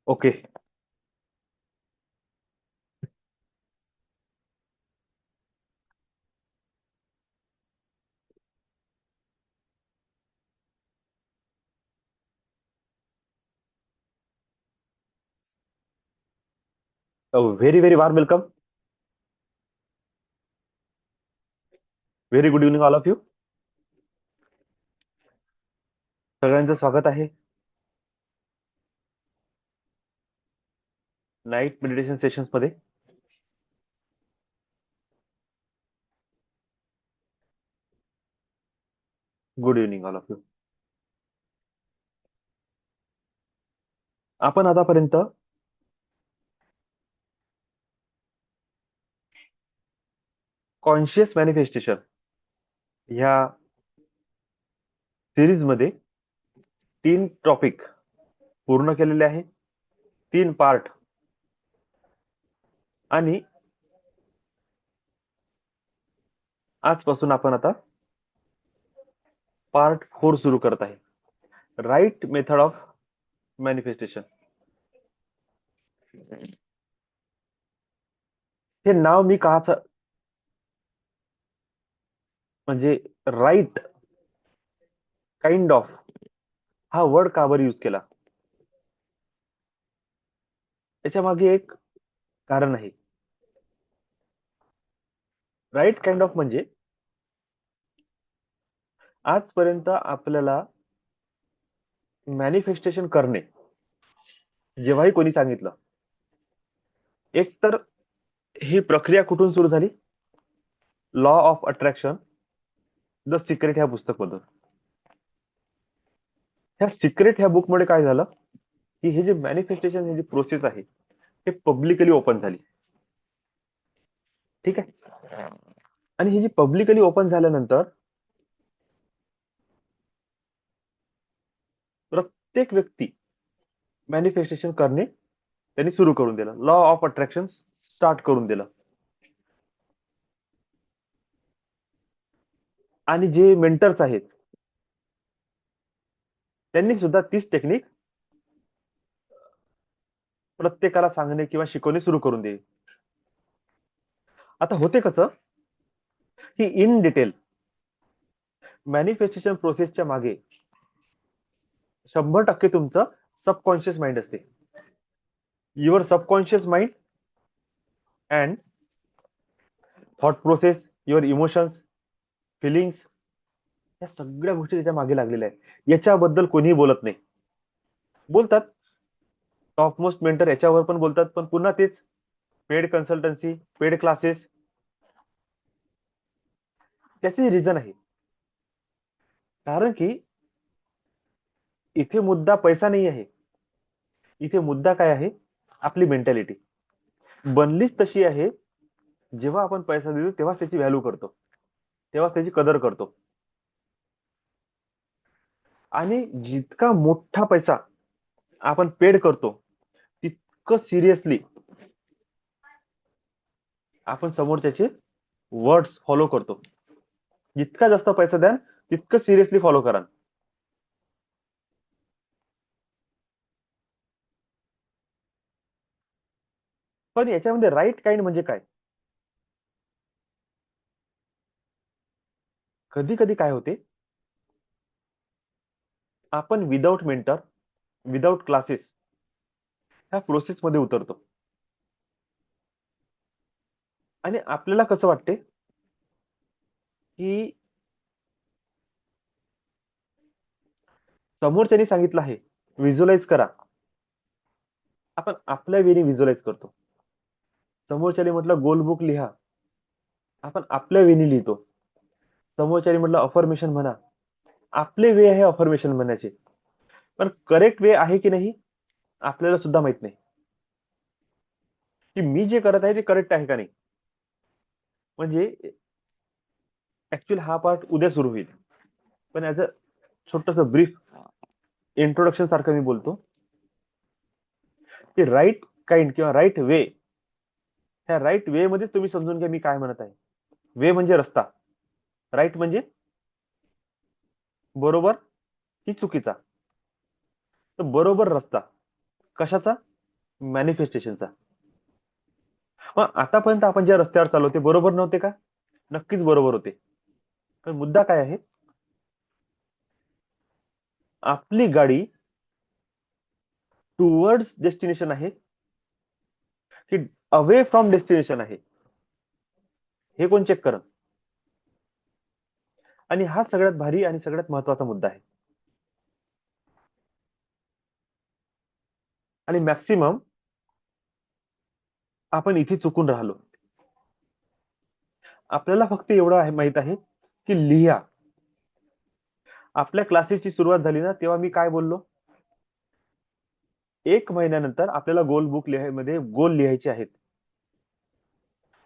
Okay. Very very वार welcome. Very good evening all of you. सगळ्यांचं स्वागत आहे नाईट मेडिटेशन सेशन्स मध्ये. Good evening all of you. आपण आतापर्यंत कॉन्शियस मॅनिफेस्टेशन ह्या सिरीज मध्ये 3 टॉपिक पूर्ण केलेले आहे. 3 पार्ट. आणि आजपासून आपण आता पार्ट 4 सुरू करत आहे. Right method of manifestation. हे नाव मी काच म्हणजे राईट काइंड ऑफ हा वर्ड का बरं यूज केला, याच्या मागे एक कारण आहे. राईट काइंड ऑफ म्हणजे आजपर्यंत आपल्याला मॅनिफेस्टेशन करणे जेव्हाही कोणी सांगितलं, एक तर ही प्रक्रिया कुठून सुरू झाली? Law of attraction the secret ह्या पुस्तकमधून. ह्या सिक्रेट ह्या बुकमुळे काय झालं की हे जे मॅनिफेस्टेशन ही जी प्रोसेस आहे हे पब्लिकली ओपन झाली. ठीक आहे. आणि ही जी पब्लिकली ओपन झाल्यानंतर प्रत्येक व्यक्ती मॅनिफेस्टेशन करणे त्यांनी सुरू करून दिलं. लॉ ऑफ अट्रॅक्शन स्टार्ट करून दिलं. आणि जे मेंटर्स आहेत त्यांनी सुद्धा तीच टेक्निक प्रत्येकाला सांगणे किंवा शिकवणे सुरू करून दिली. आता होते कसं की इन डिटेल मॅनिफेस्टेशन प्रोसेसच्या मागे 100% तुमचं सबकॉन्शियस माइंड असते. Your subconscious mind and thought process, your emotions, feelings, या सगळ्या गोष्टी त्याच्या मागे लागलेल्या आहेत. याच्याबद्दल कोणीही बोलत नाही. बोलतात टॉप मोस्ट मेंटर याच्यावर पण बोलतात, पण पुन्हा तेच पेड कन्सल्टन्सी, पेड क्लासेस. त्याचे रिझन आहे. कारण की इथे मुद्दा पैसा नाही आहे. इथे मुद्दा काय आहे? आपली मेंटॅलिटी बनलीच तशी आहे. जेव्हा आपण पैसा देतो तेव्हा त्याची व्हॅल्यू करतो, तेव्हा त्याची कदर करतो. आणि जितका मोठा पैसा आपण पेड करतो तितकं सिरियसली आपण समोरच्याचे वर्ड्स फॉलो करतो. जितका जास्त पैसा द्याल तितकं सिरियसली फॉलो करा. पण याच्यामध्ये राईट काइंड म्हणजे काय? कधी कधी काय होते, आपण विदाउट मेंटर, विदाउट क्लासेस ह्या प्रोसेस मध्ये उतरतो. आणि आपल्याला कसं वाटते की समोरच्यानी सांगितलं आहे व्हिज्युअलाइज करा, आपण आपल्या वेळी व्हिज्युअलाइज करतो. समोरच्याने म्हटलं गोल बुक लिहा, आपण आपल्या वेळी लिहितो. समोरच्याने म्हटलं अफर्मेशन म्हणा, आपले वे आहे अफर्मेशन म्हणण्याचे. पण करेक्ट वे आहे की नाही आपल्याला सुद्धा माहित नाही की मी जे करत आहे ते करेक्ट आहे का नाही. म्हणजे ऍक्च्युअली हा पार्ट उद्या सुरू होईल, पण ऍज अ छोटस ब्रीफ इंट्रोडक्शन सारखं मी बोलतो की राईट काइंड किंवा राईट वे, ह्या राईट वे मध्ये तुम्ही समजून घ्या मी काय म्हणत आहे. वे म्हणजे रस्ता, राईट म्हणजे बरोबर की चुकीचा. तर बरोबर रस्ता कशाचा? मॅनिफेस्टेशनचा. मग आतापर्यंत आपण ज्या रस्त्यावर चाललो ते बरोबर नव्हते का? नक्कीच बरोबर होते. पण मुद्दा काय आहे? आपली गाडी टुवर्ड्स डेस्टिनेशन आहे की अवे फ्रॉम डेस्टिनेशन आहे, हे कोण चेक करण? आणि हा सगळ्यात भारी आणि सगळ्यात महत्वाचा मुद्दा आहे. आणि मॅक्सिमम आपण इथे चुकून राहिलो. आपल्याला फक्त एवढं माहित आहे की लिहा. आपल्या क्लासेसची सुरुवात झाली ना, तेव्हा मी काय बोललो? 1 महिन्यानंतर आपल्याला गोल बुक मध्ये गोल लिहायचे आहेत.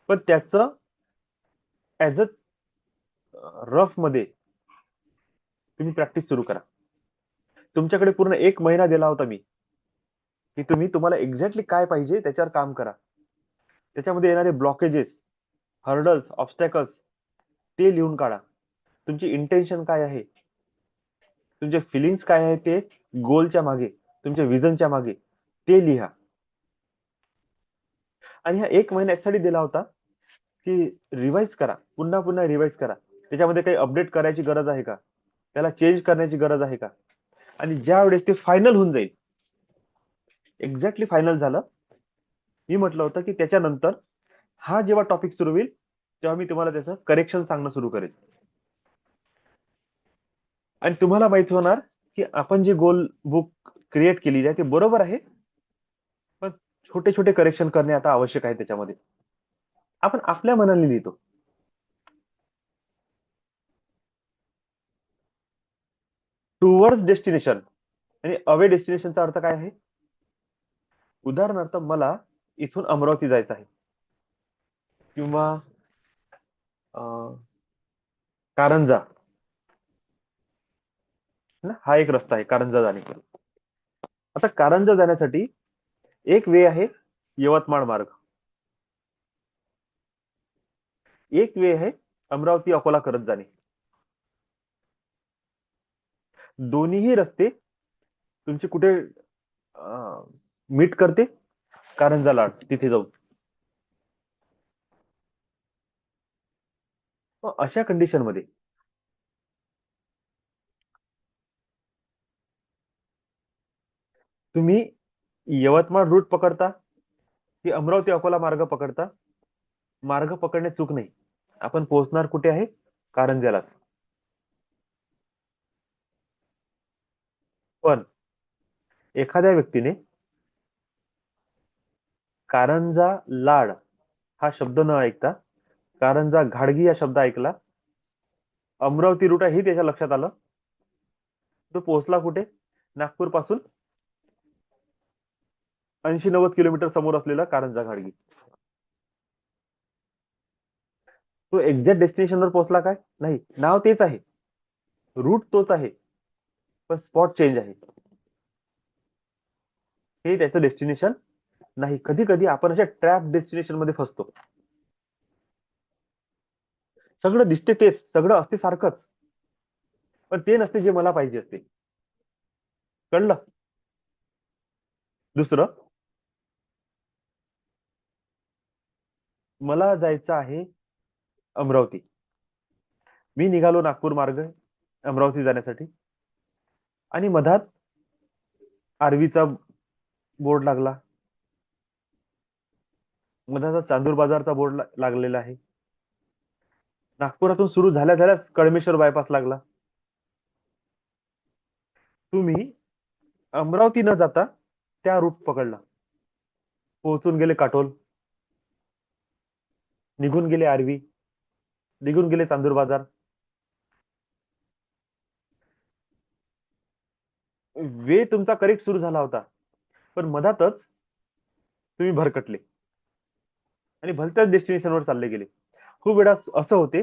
पण त्याचं ऍज अ रफ मध्ये तुम्ही प्रॅक्टिस सुरू करा. तुमच्याकडे पूर्ण 1 महिना दिला होता मी, की तुम्हाला एक्झॅक्टली काय पाहिजे त्याच्यावर काम करा. त्याच्यामध्ये येणारे ब्लॉकेजेस, हर्डल्स, ऑब्स्टॅकल्स ते लिहून काढा. तुमची इंटेन्शन काय आहे, तुमचे फिलिंग्स काय आहे, ते गोलच्या मागे, तुमच्या विजनच्या मागे ते लिहा. आणि हा 1 महिना यासाठी दिला होता की रिवाइज करा, पुन्हा पुन्हा रिवाइज करा. त्याच्यामध्ये काही अपडेट करायची गरज आहे का, त्याला चेंज करण्याची गरज आहे का? आणि ज्या वेळेस ते फायनल होऊन जाईल, एक्झॅक्टली फायनल झालं, मी म्हटलं होतं की त्याच्यानंतर हा जेव्हा टॉपिक सुरू होईल तेव्हा मी तुम्हाला त्याचं करेक्शन सांगणं सुरू करेल. आणि तुम्हाला माहिती होणार की आपण जे गोल बुक क्रिएट केलेली आहे ते बरोबर आहे, पण छोटे छोटे करेक्शन करणे आता आवश्यक आहे. त्याच्यामध्ये आपण आपल्या मनाने लिहितो. टुवर्ड्स डेस्टिनेशन आणि अवे डेस्टिनेशनचा अर्थ काय आहे? उदाहरणार्थ मला इथून अमरावती जायचं आहे, किंवा कारंजा ना, हा एक रस्ता आहे कारंजा जाणे. आता कारंजा जाण्यासाठी एक वे आहे यवतमाळ मार्ग, एक वे आहे अमरावती अकोला करत जाणे. दोन्हीही रस्ते तुमचे कुठे मीट करते? कारंजा लाड तिथे जाऊन. अशा कंडिशन मध्ये तुम्ही यवतमाळ रूट पकडता की अमरावती अकोला मार्ग पकडता, मार्ग पकडण्यात चूक नाही. आपण पोहोचणार कुठे आहे? कारंजालाच. पण एखाद्या व्यक्तीने कारंजा लाड हा शब्द न ऐकता कारंजा घाडगी हा शब्द ऐकला, अमरावती रूट आहे हे त्याच्या लक्षात आलं, तो पोहोचला कुठे? नागपूर पासून 80-90 किलोमीटर समोर असलेला कारंजा घाडगी. तो एक्झॅक्ट डेस्टिनेशनवर पोहोचला काय? नाही. नाव तेच आहे, रूट तोच आहे, पण स्पॉट चेंज आहे. हे त्याचं डेस्टिनेशन नाही. कधी कधी आपण अशा ट्रॅप डेस्टिनेशन मध्ये फसतो. सगळं दिसते तेच, सगळं असते सारखंच, पण ते नसते जे मला पाहिजे असते. कळलं? दुसरं, मला जायचं आहे अमरावती. मी निघालो नागपूर मार्ग अमरावती जाण्यासाठी, आणि मधात आर्वीचा बोर्ड लागला, मधात चांदूर बाजारचा बोर्ड लागलेला आहे. नागपुरातून सुरू झाल्या झाल्याच कळमेश्वर बायपास लागला. तुम्ही अमरावती न जाता त्या रूट पकडला, पोहोचून गेले काटोल, निघून गेले आर्वी, निघून गेले चांदूर बाजार. वे तुमचा करेक्ट सुरू झाला होता, पण मधातच तुम्ही भरकटले आणि भलत्याच डेस्टिनेशनवर चालले गेले. खूप वेळा असं होते,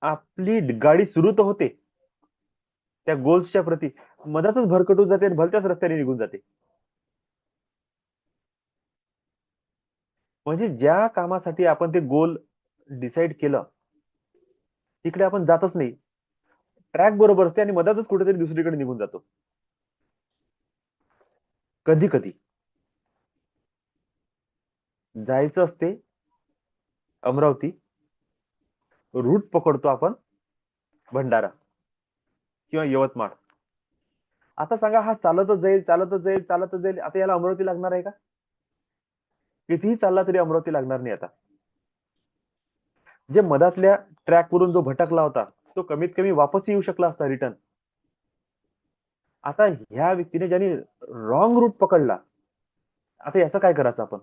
आपली गाडी सुरू तर होते त्या गोल्सच्या प्रती, मधातच भरकटून जाते आणि भलत्याच रस्त्याने निघून जाते. म्हणजे ज्या कामासाठी आपण ते गोल डिसाईड केलं तिकडे आपण जातच नाही. ट्रॅक बरोबर असते आणि मधातच कुठेतरी दुसरीकडे निघून जातो. कधी कधी जायचं असते अमरावती, रूट पकडतो आपण भंडारा किंवा यवतमाळ. आता सांगा, हा चालतच जाईल चालतच जाईल चालतच जाईल, आता याला अमरावती लागणार आहे का? कितीही चालला तरी अमरावती लागणार नाही. आता जे मधातल्या ट्रॅक वरून जो भटकला होता, तो कमीत कमी वापस येऊ शकला असता रिटर्न. आता ह्या व्यक्तीने ज्यांनी रॉंग रूट पकडला, आता याचं काय करायचं आपण?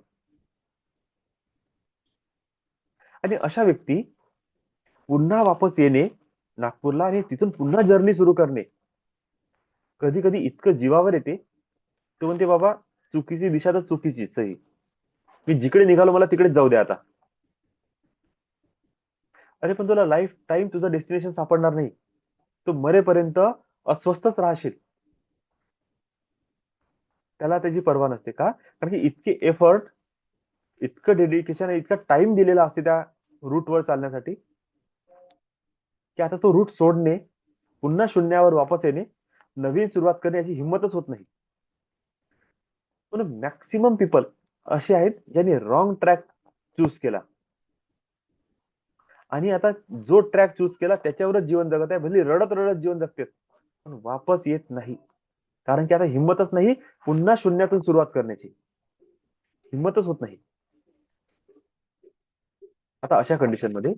आणि अशा व्यक्ती पुन्हा वापस येणे नागपूरला आणि तिथून पुन्हा जर्नी सुरू करणे कधी कधी इतकं जीवावर येते. तो म्हणते, बाबा चुकीची दिशा तर चुकीची सही, मी जिकडे निघालो मला तिकडेच जाऊ द्या आता. अरे पण तुला लाईफ टाइम तुझं डेस्टिनेशन सापडणार नाही. तू मरेपर्यंत अस्वस्थच राहशील. त्याला त्याची पर्वा नसते. का? कारण की इतके एफर्ट, इतकं डेडिकेशन, इतका टाइम दिलेला असते त्या रूटवर चालण्यासाठी, की आता तो रूट सोडणे, पुन्हा शून्यावर वापस येणे, नवीन सुरुवात करणे याची हिंमतच होत नाही. पण मॅक्सिमम पीपल असे आहेत ज्यांनी रॉंग ट्रॅक चूज केला आणि आता जो ट्रॅक चूज केला त्याच्यावरच जीवन जगत आहे. भले रडत रडत जीवन जगतेत, पण वापस येत नाही. कारण की आता हिंमतच नाही पुन्हा शून्यातून सुरुवात करण्याची, हिंमतच होत नाही. आता अशा कंडिशन मध्ये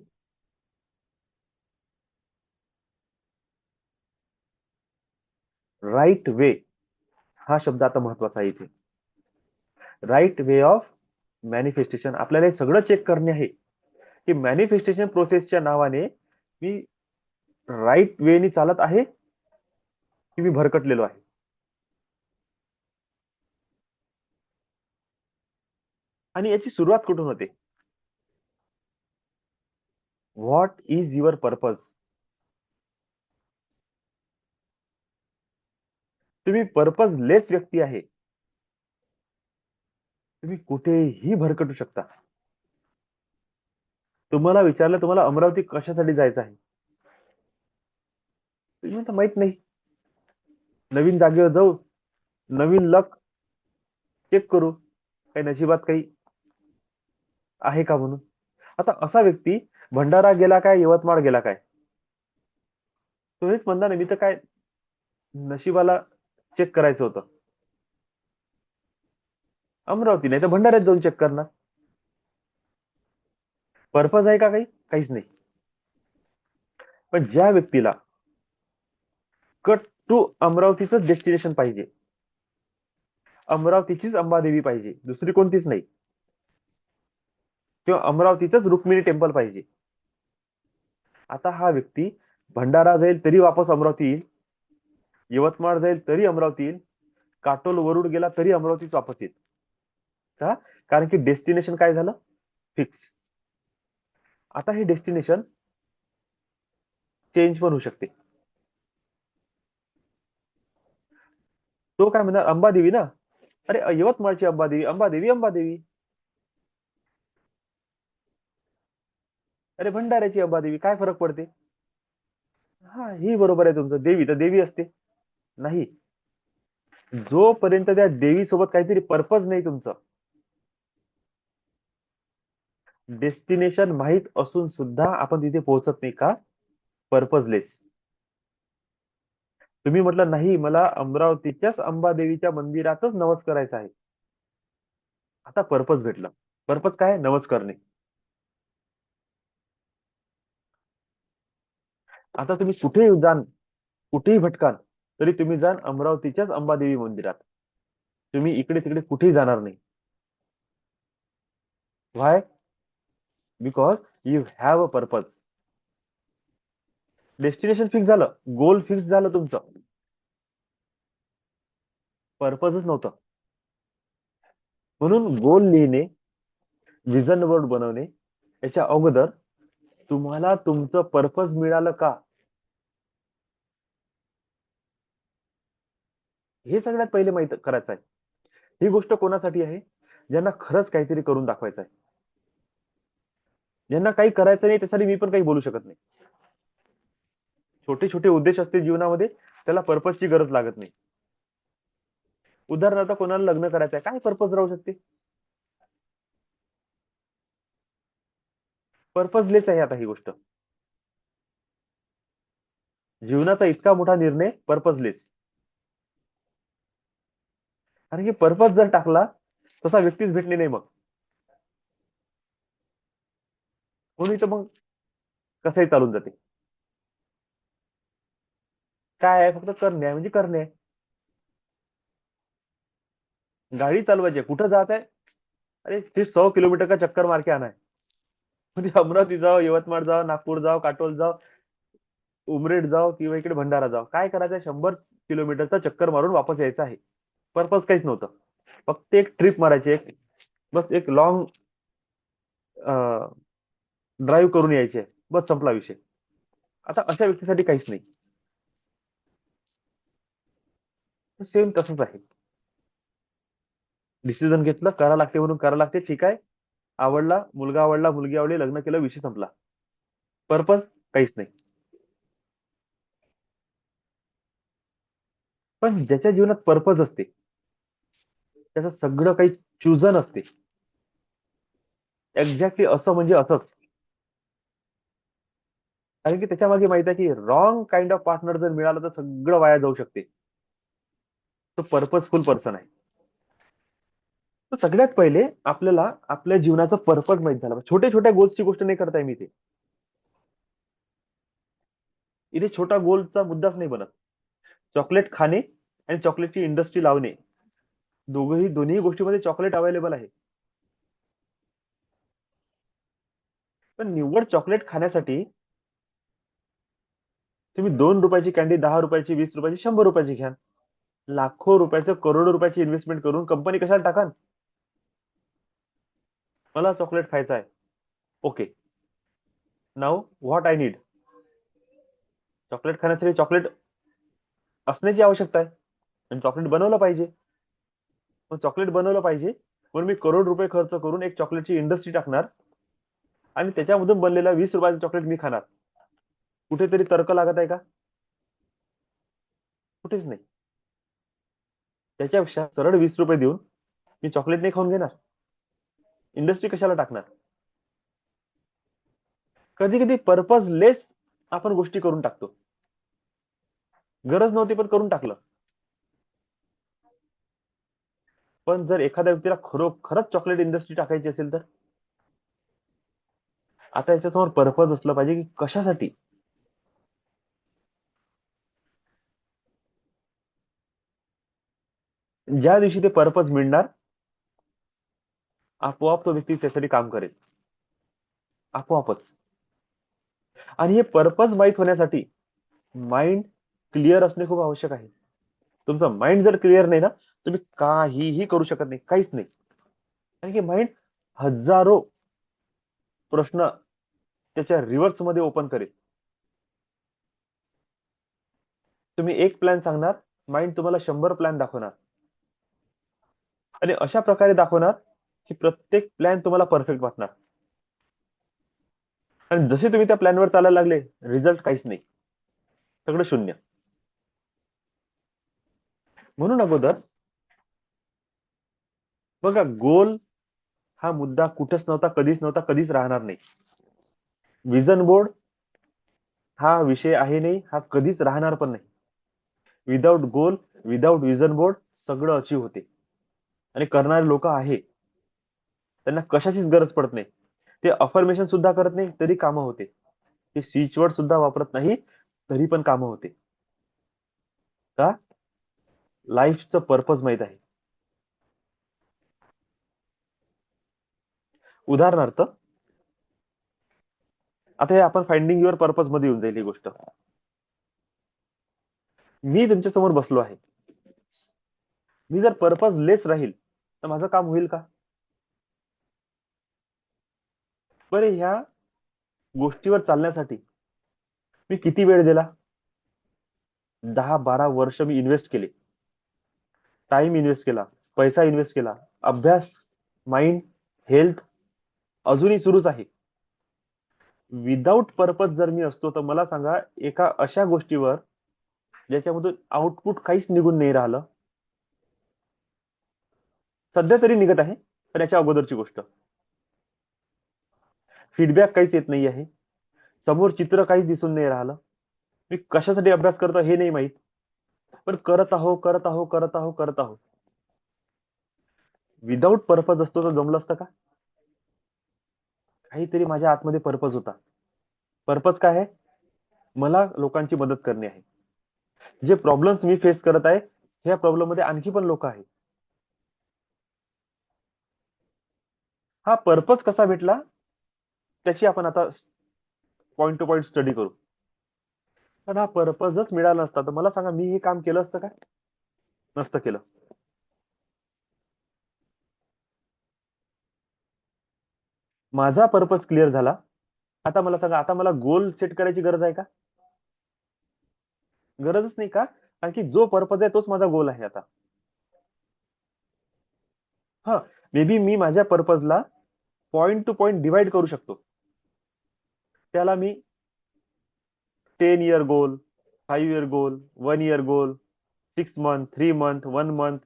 राईट वे हा शब्द आता महत्वाचा आहे. इथे राईट वे ऑफ मॅनिफेस्टेशन. आपल्याला हे सगळं चेक करणे आहे की मॅनिफेस्टेशन प्रोसेसच्या नावाने मी राईट वेनी चालत आहे की मी भरकटलेलो आहे. आणि याची सुरुवात कुठून होते? What is your purpose? तुम्ही पर्पजलेस व्यक्ती आहे, तुम्ही कुठेही भरकटू शकता. तुम्हाला विचारलं, तुम्हाला अमरावती कशासाठी जायचं आहे, तुम्ही म्हणता माहित नाही. नवीन जागेवर जाऊ, नवीन लक चेक करू, काही नशिबात काही आहे का म्हणून. आता असा व्यक्ती भंडारा गेला काय, यवतमाळ गेला काय, तो हेच म्हणता ना, मी तर काय नशिबाला चेक करायचं होतं, अमरावती नाही तर भंडाऱ्यात जाऊन चेक करणार. पर्पज आहे का काही? काहीच नाही. पण ज्या व्यक्तीला कट टू अमरावतीच डेस्टिनेशन पाहिजे, अमरावतीचीच अंबादेवी पाहिजे, दुसरी कोणतीच नाही, किंवा अमरावतीचंच रुक्मिणी टेम्पल पाहिजे. आता हा व्यक्ती भंडारा जाईल तरी वापस अमरावती येईल, यवतमाळ जाईल तरी अमरावती येईल, काटोल वरुड गेला तरी अमरावतीच वापस येईल. का? कारण की डेस्टिनेशन काय झालं? फिक्स. आता हे डेस्टिनेशन चेंज पण होऊ शकते. तो काय म्हणणार, अंबादेवी ना, अरे यवतमाळची अंबादेवी, अंबादेवी अंबादेवी. अरे भंडाऱ्याची अंबादेवी, काय फरक पडते? हा, ही बरोबर आहे तुमचं, देवी तर देवी असते. नाही, जोपर्यंत त्या देवी सोबत काहीतरी पर्पज नाही तुमचं, डेस्टिनेशन माहित असून सुद्धा आपण तिथे पोहोचत नाही. का? पर्पजलेस. तुम्ही म्हटलं नाही, मला अमरावतीच्याच अंबादेवीच्या मंदिरातच नवस करायचं आहे, आता पर्पज भेटलं. पर्पज काय? नवस करणे. आता तुम्ही कुठेही जाण, कुठेही भटकाल, तरी तुम्ही जाण अमरावतीच्याच अंबादेवी मंदिरात, तुम्ही इकडे तिकडे कुठेही जाणार नाही. Why? Because you have a purpose. Destination fix झालं, गोल फिक्स झालं तुमचं, पर्पजच नव्हतं. म्हणून गोल लिहिणे, विजन बोर्ड बनवणे याच्या अगोदर तुम्हाला तुमचं पर्पज मिळालं का, हे सगळ्यात पहिले माहित करायचं आहे. ही गोष्ट कोणासाठी आहे? ज्यांना खरंच काहीतरी करून दाखवायचं आहे. ज्यांना काही करायचं नाही त्यासाठी मी पण काही बोलू शकत नाही. छोटे छोटे उद्देश असते जीवनामध्ये, त्याला पर्पजची गरज लागत नाही. उदाहरणार्थ कोणाला लग्न करायचं आहे, काय पर्पज राहू शकते? पर्पजलेस आहे आता ही गोष्ट. जीवनाचा इतका मोठा निर्णय पर्पजलेस. कारण की पर्पज जर टाकला तसा व्यक्तीच भेटली नाही मग. म्हणून इथं मग कसंही चालून जाते. काय आहे, फक्त करणे आहे म्हणजे करणे आहे. गाडी चालवायची आहे, कुठं जात आहे? अरे सिर्फ 100 किलोमीटर का चक्कर मार के आना है. म्हणजे अमरावती जाओ, यवतमाळ जाओ, नागपूर जाओ, काटोल जाओ, उमरेड जाओ किंवा इकडे भंडारा जाओ, काय करायचं? 100 किलोमीटरचा चक्कर मारून वापस यायचं आहे. पर्पज काहीच नव्हतं. फक्त एक ट्रिप मारायची, एक बस एक लॉंग ड्राईव्ह करून यायचे, बस संपला विषय. आता अशा व्यक्तीसाठी काहीच नाही. सेम तसंच आहे. डिसिजन घेतलं, करा लागते म्हणून करा लागते, ठीक आहे. आवडला मुलगा, आवडला मुलगी, आवडली, लग्न केलं, विषय संपला. पर्पज काहीच नाही. पण ज्याच्या जीवनात पर्पज असते त्याचं सगळं काही चुजन असते. एक्झॅक्टली असं म्हणजे असंच. कारण की त्याच्या मागे माहित आहे की रॉंग काइंड ऑफ पार्टनर जर मिळालं तर सगळं वाया जाऊ शकते. तो पर्पजफुल पर्सन आहे. तर सगळ्यात पहिले आपल्याला आपल्या जीवनाचं पर्पज माहित झालं. छोट्या छोट्या गोल्सची गोष्ट नाही करताय मी ते. इथे छोटा गोलचा मुद्दाच नाही बनत. चॉकलेट खाणे आणि चॉकलेटची इंडस्ट्री लावणे, दोन्ही गोष्टीमध्ये चॉकलेट अवेलेबल आहे. पण निव्वळ चॉकलेट खाण्यासाठी तुम्ही 2 रुपयाची कॅन्डी, 10 रुपयाची, 20 रुपयाची, 100 रुपयाची घ्या. लाखो रुपयाचं, करोडो रुपयाची इन्व्हेस्टमेंट करून कंपनी कशाला टाकाल? मला चॉकलेट खायचं आहे. Okay, now what I need. Chocolate खाण्यासाठी चॉकलेट असण्याची आवश्यकता आहे आणि चॉकलेट बनवलं पाहिजे. मग चॉकलेट बनवलं पाहिजे म्हणून मी करोड रुपये खर्च करून एक चॉकलेटची इंडस्ट्री टाकणार आणि त्याच्यामधून बनलेला 20 रुपयाचं चॉकलेट मी खाणार. कुठेतरी तर्क लागत आहे का? कुठेच नाही. त्याच्यापेक्षा सरळ 20 रुपये देऊन मी चॉकलेट नाही खाऊन घेणार, इंडस्ट्री कशाला टाकणार? कधी कधी पर्पजलेस आपण गोष्टी करून टाकतो. गरज नव्हती पण करून टाकलं. पण जर एखाद्या व्यक्तीला खरोखरच चॉकलेट इंडस्ट्री टाकायची असेल तर आता याच्यासमोर पर्पज असलं पाहिजे की कशासाठी. ज्या दिवशी ते पर्पज मिळणार आपोआप तो व्यक्ती त्यासाठी काम करेल, आपोआपच. आणि हे पर्पज माहित होण्यासाठी माइंड क्लिअर असणे खूप आवश्यक आहे. तुमचं माइंड जर क्लिअर नाही ना, तुम्ही काहीही करू शकत नाही, काहीच नाही. कारण की माइंड हजारो प्रश्न त्याच्या रिव्हर्स मध्ये ओपन करेल. तुम्ही एक प्लॅन सांगणार, माइंड तुम्हाला 100 प्लॅन दाखवणार आणि अशा प्रकारे दाखवणार की प्रत्येक प्लॅन तुम्हाला परफेक्ट वाटणार. आणि जसे तुम्ही त्या प्लॅनवर चालायला लागले, रिझल्ट काहीच नाही, सगळं शून्य. म्हणून अगोदर बघा, गोल हा मुद्दा कुठेच नव्हता, कधीच नव्हता, कधीच राहणार नाही. विजन बोर्ड हा विषय आहे नाही, हा कधीच राहणार पण नाही. विदाउट गोल, विदाउट विजन बोर्ड सगळं अचीव होते. आणि करणारे लोक आहे, त्यांना कशाचीच गरज पडत नाही. ते अफर्मेशन सुद्धा करत नाही तरी कामं होते. ते स्विच वर्ड सुद्धा वापरत नाही तरी पण कामं होते. का? लाईफचं पर्पज माहित आहे. उदाहरणार्थ आता हे आपण फाइंडिंग युअर पर्पज मध्ये येऊन जाईल ही गोष्ट. मी तुमच्या समोर बसलो आहे, मी जर पर्पज लेस राहील तर माझं काम होईल का? बरे, ह्या गोष्टीवर चालण्यासाठी मी किती वेळ दिला? 10-12 वर्ष मी इन्व्हेस्ट केले, टाइम इन्व्हेस्ट केला, पैसा इन्व्हेस्ट केला, अभ्यास, माइंड, हेल्थ अजूनही सुरूच आहे. विदाउट पर्पज जर मी असतो तर मला सांगा, एका अशा गोष्टीवर ज्याच्यामधून आउटपुट काहीच निघून नाही राहिलं, सध्या तरी निघत आहे पण याच्या अगोदरची गोष्ट, फीडबॅक काहीच येत नाही आहे, समोर चित्र काहीच दिसून नाही राहिलं, मी कशासाठी अभ्यास करतो हे नाही माहित, पण करत आहो करत आहो करत आहो करत आहो. विदाऊट पर्पज असतो तर जमलं असतं का? काहीतरी माझ्या आतमध्ये पर्पज होता. पर्पज काय आहे? मला लोकांची मदत करणे आहे. जे प्रॉब्लेम्स मी फेस करत आहे, ह्या प्रॉब्लेम मध्ये आणखी पण लोक आहेत. हा पर्पज कसा भेटला त्याची आपण आता पॉइंट टू पॉइंट स्टडी करू. पण हा पर्पजच मिळाला नसता तर मला सांगा, मी हे काम केलं असतं का? नसतं केलं. माझा पर्पज क्लिअर झाला. आता मला सांगा, आता मला गोल सेट करायची गरज आहे का? गरजच नाही. का? कारण की जो पर्पज आहे तोच माझा गोल आहे आता. हा, मे बी मी माझ्या पर्पजला पॉइंट टू पॉइंट डिवाइड करू शकतो. त्याला मी 10 year goal, 5 year goal, 1 year goal, 6 month, 3 month, 1 month,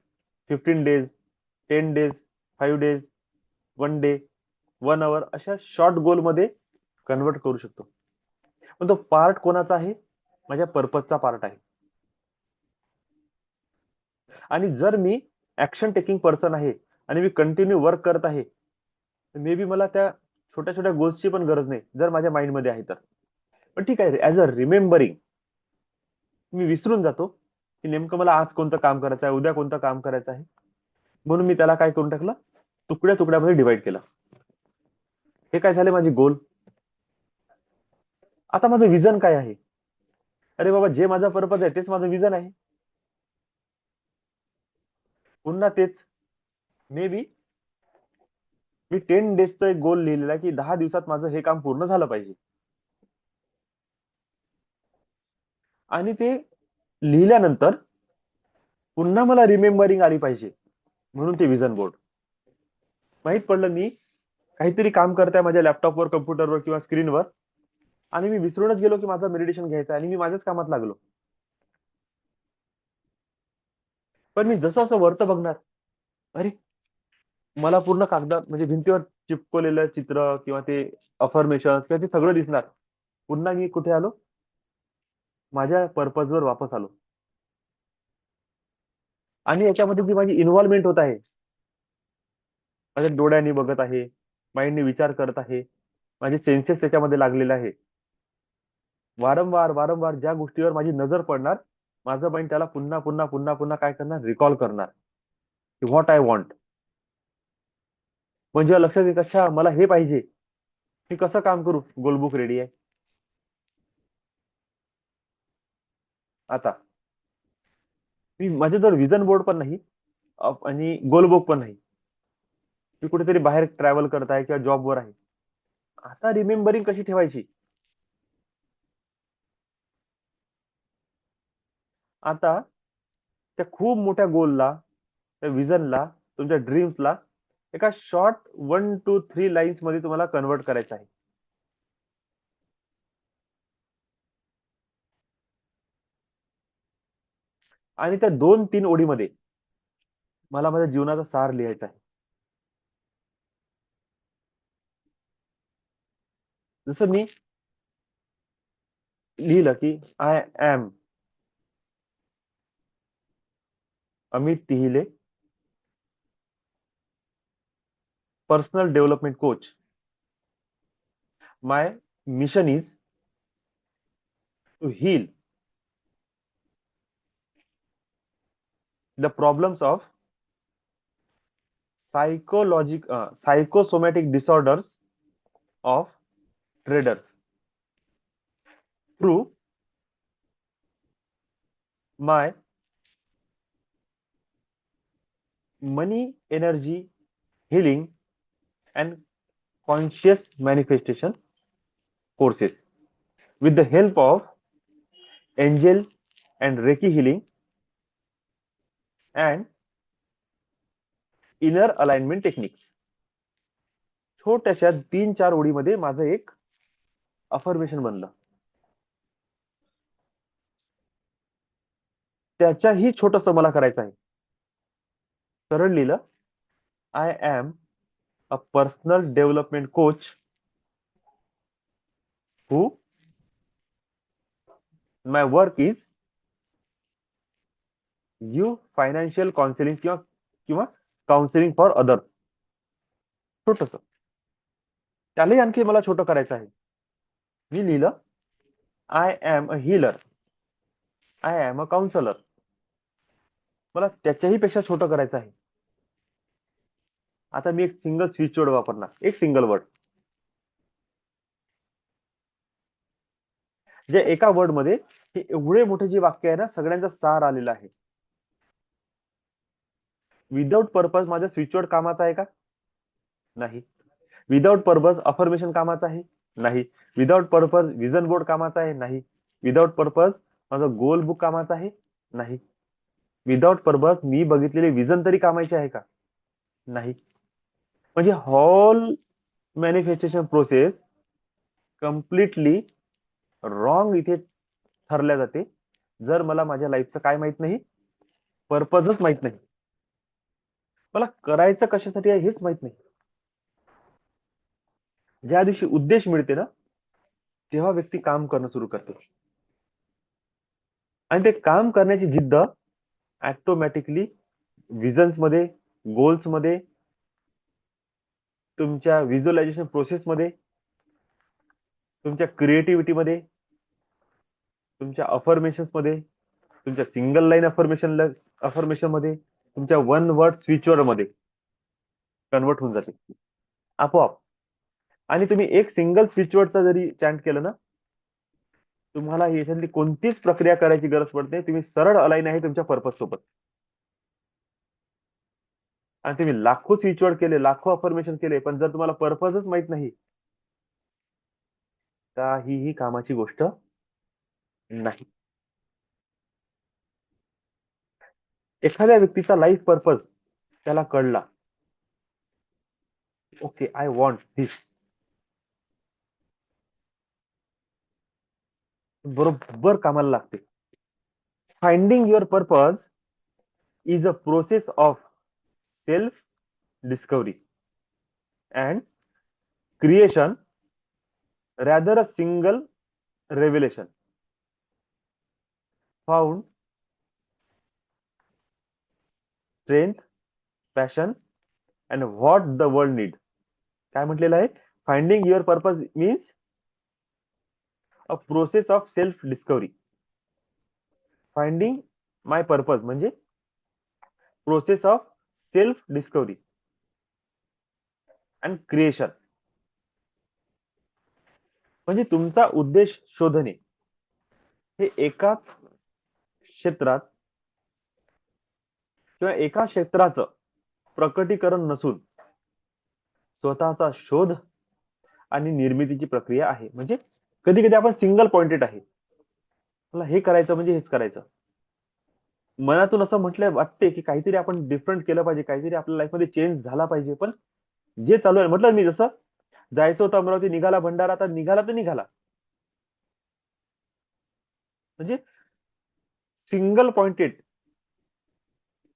15 days, 10 days, 5 days, 1 day, 1 our अशा शॉर्ट गोल मध्ये कन्वर्ट करू शकतो. पण तो पार्ट कोणाचा आहे? माझ्या पर्पजचा पार्ट आहे. आणि जर मी ऍक्शन टेकिंग पर्सन आहे आणि मी कंटिन्यू वर्क करत आहे, मे बी मला त्या छोट्या छोट्या गोल्सची पण गरज नाही, जर माझ्या माइंडमध्ये आहे तर. पण ठीक आहे, ऍज अ रिमेंबरिंग मी विसरून जातो की नेमकं मला आज कोणतं काम करायचं आहे, उद्या कोणतं काम करायचं आहे. म्हणून मी त्याला काय करून टाकलं, तुकड्या तुकड्यामध्ये डिवाइड केलं. हे काय झाले, माझे गोल. आता माझं विजन काय आहे? अरे बाबा, जे माझा पर्पज आहे तेच माझं विजन आहे. पुन्हा तेच, मे बी मी 10 डेजचा एक गोल लिहिलेला की 10 दिवसात माझं हे काम पूर्ण झालं पाहिजे. आणि ते लिहिल्यानंतर पुन्हा मला रिमेंबरिंग आली पाहिजे, म्हणून ते विजन बोर्ड. माहित पडलं मी काहीतरी काम करताय माझ्या लॅपटॉपवर, कम्प्युटरवर किंवा स्क्रीनवर, आणि मी विसरूनच गेलो की माझा मेडिटेशन घ्यायचा आणि मी माझ्याच कामात लागलो. पण मी जसं असं वरतं बघणार, अरे मला पूर्ण कागदात म्हणजे भिंतीवर चिपकवलेलं चित्र किंवा ते अफर्मेशन किंवा ते सगळं दिसणार. पुन्हा मी कुठे आलो? माझ्या पर्पजवर वापस आलो. आणि याच्यामध्ये जी माझी इन्व्हॉल्वमेंट होत आहे, माझ्या डोळ्यांनी बघत आहे, माइंडने विचार करत आहे, माझे सेन्सेस त्याच्यामध्ये लागलेले आहे. वारंवार वारंवार ज्या गोष्टीवर माझी नजर पडणार, माझं माइंड त्याला पुन्हा पुन्हा पुन्हा पुन्हा काय करणार, रिकॉल करणार की व्हॉट आय वॉन्ट. म्हणजे लक्षात येत, अच्छा मला हे पाहिजे, मी कसं काम करू, गोलबुक रेडी आहे. आता मी माझ्याजवळ विजन बोर्ड पण नाही आणि गोलबुक पण नाही. मी कुठेतरी बाहेर ट्रॅव्हल करत आहे किंवा जॉबवर आहे. आता रिमेंबरिंग कशी ठेवायची? आता त्या खूप मोठ्या गोलला, त्या विजनला, तुमच्या ड्रीम्सला एका शॉर्ट 1 2 3 लाईन्स मध्ये तुम्हाला कन्वर्ट करायचं आहे. आणि त्या 2 3 ओळीमध्ये मला माझ्या जीवनाचा सार लिहायचा आहे. जसं मी लिहिलं की I am Amit Tihile, personal development coach. My mission is to heal the problems of psychosomatic disorders of traders through my money, energy, healing, and conscious manifestation courses with the help of angel and Reiki healing and inner alignment techniques. छोट्याशा 3 4 ओळीमध्ये माझं एक affirmation बनलं. त्याच्याही छोटस मला करायचं आहे. सरळ लिहिलं, I am a personal development coach who my work is give financial counselling किंवा किंवा काउन्सिलिंग फॉर अदर्स. छोटस त्यालाही आणखी मला छोटं करायचं आहे. मी लिहिलं I am a healer, I am a counsellor. मला त्याच्याही पेक्षा छोटं करायचं आहे. आता मी एक सिंगल स्विच वर्ड वापरणार, एक सिंगल वर्ड. जे एका वर्ड मध्ये हे एवढे मोठे जे वाक्य आहे ना, सगळ्यांचा सार आलेला आहे. विदाउट पर्पज माझा स्विच वर्ड कामाचा आहे का? नाही. विदाउट पर्पज अफर्मेशन कामाचा आहे? नाही. विदाउट पर्पज विजन बोर्ड कामाचा आहे? नाही. विदाउट पर्पज माझं गोल बुक कामाचं आहे? नाही. विदाउट पर्पज मी बघितलेले विजन तरी कामाचे आहे का? नाही. म्हणजे हॉल मॅन्युफॅक्चरेशन प्रोसेस कम्प्लिटली रॉंग इथे ठरल्या जाते, जर मला माझ्या लाईफचं काय माहित नाही, पर्पजच माहित नाही, मला करायचं कशासाठी आहे हेच माहित नाही. ज्या दिवशी उद्देश मिळते ना, तेव्हा व्यक्ती काम करणं सुरू करते. आणि ते काम करण्याची जिद्द ऑटोमॅटिकली विजन्स मध्ये, गोल्स मध्ये, तुमच्या व्हिज्युअलायझेशन प्रोसेस मध्ये, तुमच्या क्रिएटिव्हिटी मध्ये, तुमच्या अफर्मेशन मध्ये, तुमच्या सिंगल लाईन अफर्मेशन मध्ये, तुमच्या वन वर्ड स्विच वर्ड मध्ये कन्वर्ट होऊन जाते आपोआप. आणि तुम्ही एक सिंगल स्विच वर्डचा जरी चॅन्ट केलं ना, तुम्हाला याच्यातली कोणतीच प्रक्रिया करायची गरज पडत नाही. तुम्ही सरळ अलाईन आहे तुमच्या पर्पज सोबत. आणि तुम्ही लाखो स्विच वर्ड केले, लाखो अफर्मेशन केले, पण जर तुम्हाला पर्पजच माहित नाही, काहीही कामाची गोष्ट नाही. एखाद्या व्यक्तीचा लाईफ पर्पज त्याला कळला, ओके आय वॉन्ट दिस, बरोबर कामाला लागते. Finding your purpose is a process of self discovery and creation rather a single revelation found strength, passion and what the world need. काय म्हटलेलं आहे? Finding your purpose means a process of self discovery. Finding my purpose म्हणजे process of self discovery and creation, म्हणजे तुमचा उद्देश शोधणे हे एका क्षेत्रात किंवा एका क्षेत्राचं प्रकटीकरण नसून स्वतःचा शोध आणि निर्मितीची प्रक्रिया आहे. म्हणजे कधी कधी आपण सिंगल पॉइंटेड आहे, मला हे करायचं म्हणजे हेच करायचं, मनातून असं म्हटलं वाटते की काहीतरी आपण डिफरंट केलं पाहिजे, काहीतरी आपल्या लाईफमध्ये चेंज झाला पाहिजे, पण जे चालू आहे, म्हटलं मी जसं जायचं होतं अमरावती, निघाला भंडारा, आता निघाला तर निघाला. म्हणजे सिंगल पॉइंटेड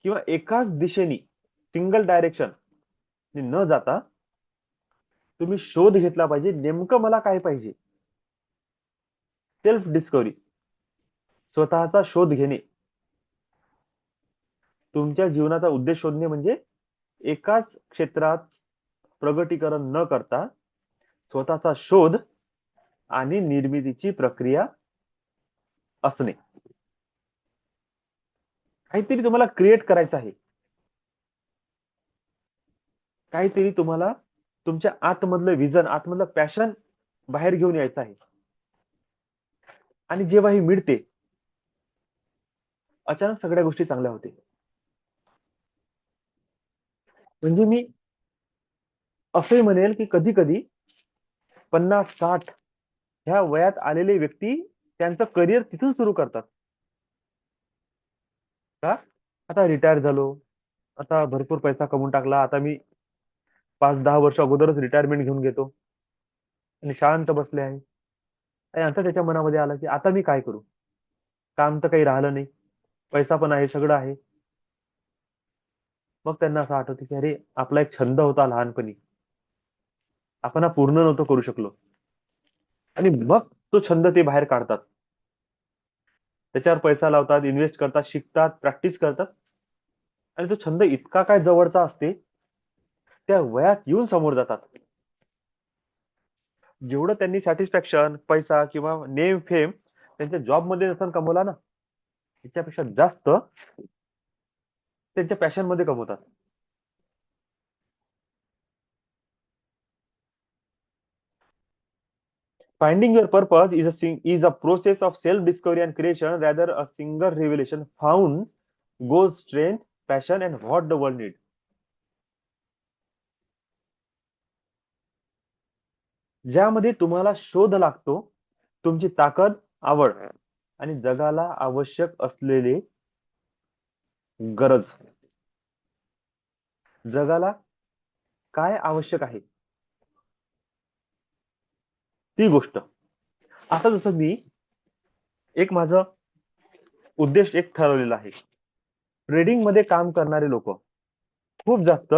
किंवा एकाच दिशेने सिंगल डायरेक्शन न जाता तुम्ही शोध घेतला पाहिजे, नेमकं मला काय पाहिजे. सेल्फ डिस्कवरी, स्वतःचा शोध घेणे, तुमच्या जीवनाचा उद्देश शोधणे म्हणजे एकाच क्षेत्रात प्रगतीकरण न करता स्वतःचा शोध आणि निर्मितीची प्रक्रिया असणे. काहीतरी तुम्हाला क्रिएट करायचं आहे, काहीतरी तुम्हाला तुमच्या आतमधलं विजन, आतमधलं पॅशन बाहेर घेऊन यायचं आहे. आणि जेव्हा हे मिळते, अचानक सगळ्या गोष्टी चांगल्या होते. म्हणजे मी असंही म्हणेल की कधी कधी 50-60 ह्या वयात आलेले व्यक्ती त्यांचं करिअर तिथून सुरू करतात. का? आता रिटायर झालो, आता भरपूर पैसा कमवून टाकला, आता मी 5-10 वर्ष अगोदरच रिटायरमेंट घेऊन घेतो आणि शांत बसले आहे. आणि आता त्याच्या मनामध्ये आलं की आता मी काय करू, काम तर काही राहिलं नाही, पैसा पण आहे, सगळं आहे. मग त्यांना असं आठवतं की अरे आपला एक छंद होता लहानपणी, आपण हा पूर्ण नव्हतो करू शकलो. आणि मग तो छंद ते बाहेर काढतात, त्याच्यावर पैसा लावतात, इन्व्हेस्ट करतात, शिकतात, प्रॅक्टिस करतात, आणि तो छंद इतका काय जवळचा असते, त्या वयात येऊन समोर जातात. जेवढं त्यांनी सॅटिस्फॅक्शन, पैसा किंवा नेम फेम त्यांच्या जॉबमध्ये नसून कमवला ना, त्याच्यापेक्षा जास्त त्यांच्या पॅशन मध्ये कमवतात. Finding your purpose is a process of self-discovery and creation rather a single revelation found goals, strength, passion, and what the world needs. ज्यामध्ये तुम्हाला शोध लागतो, तुमची ताकद, आवड आणि जगाला आवश्यक असलेले गरज. जगाला काय आवश्यक आहे ती गोष्ट. आता जसं मी एक माझं उद्देश एक ठरवलेला आहे. ट्रेडिंग मध्ये काम करणारे लोक खूप जास्त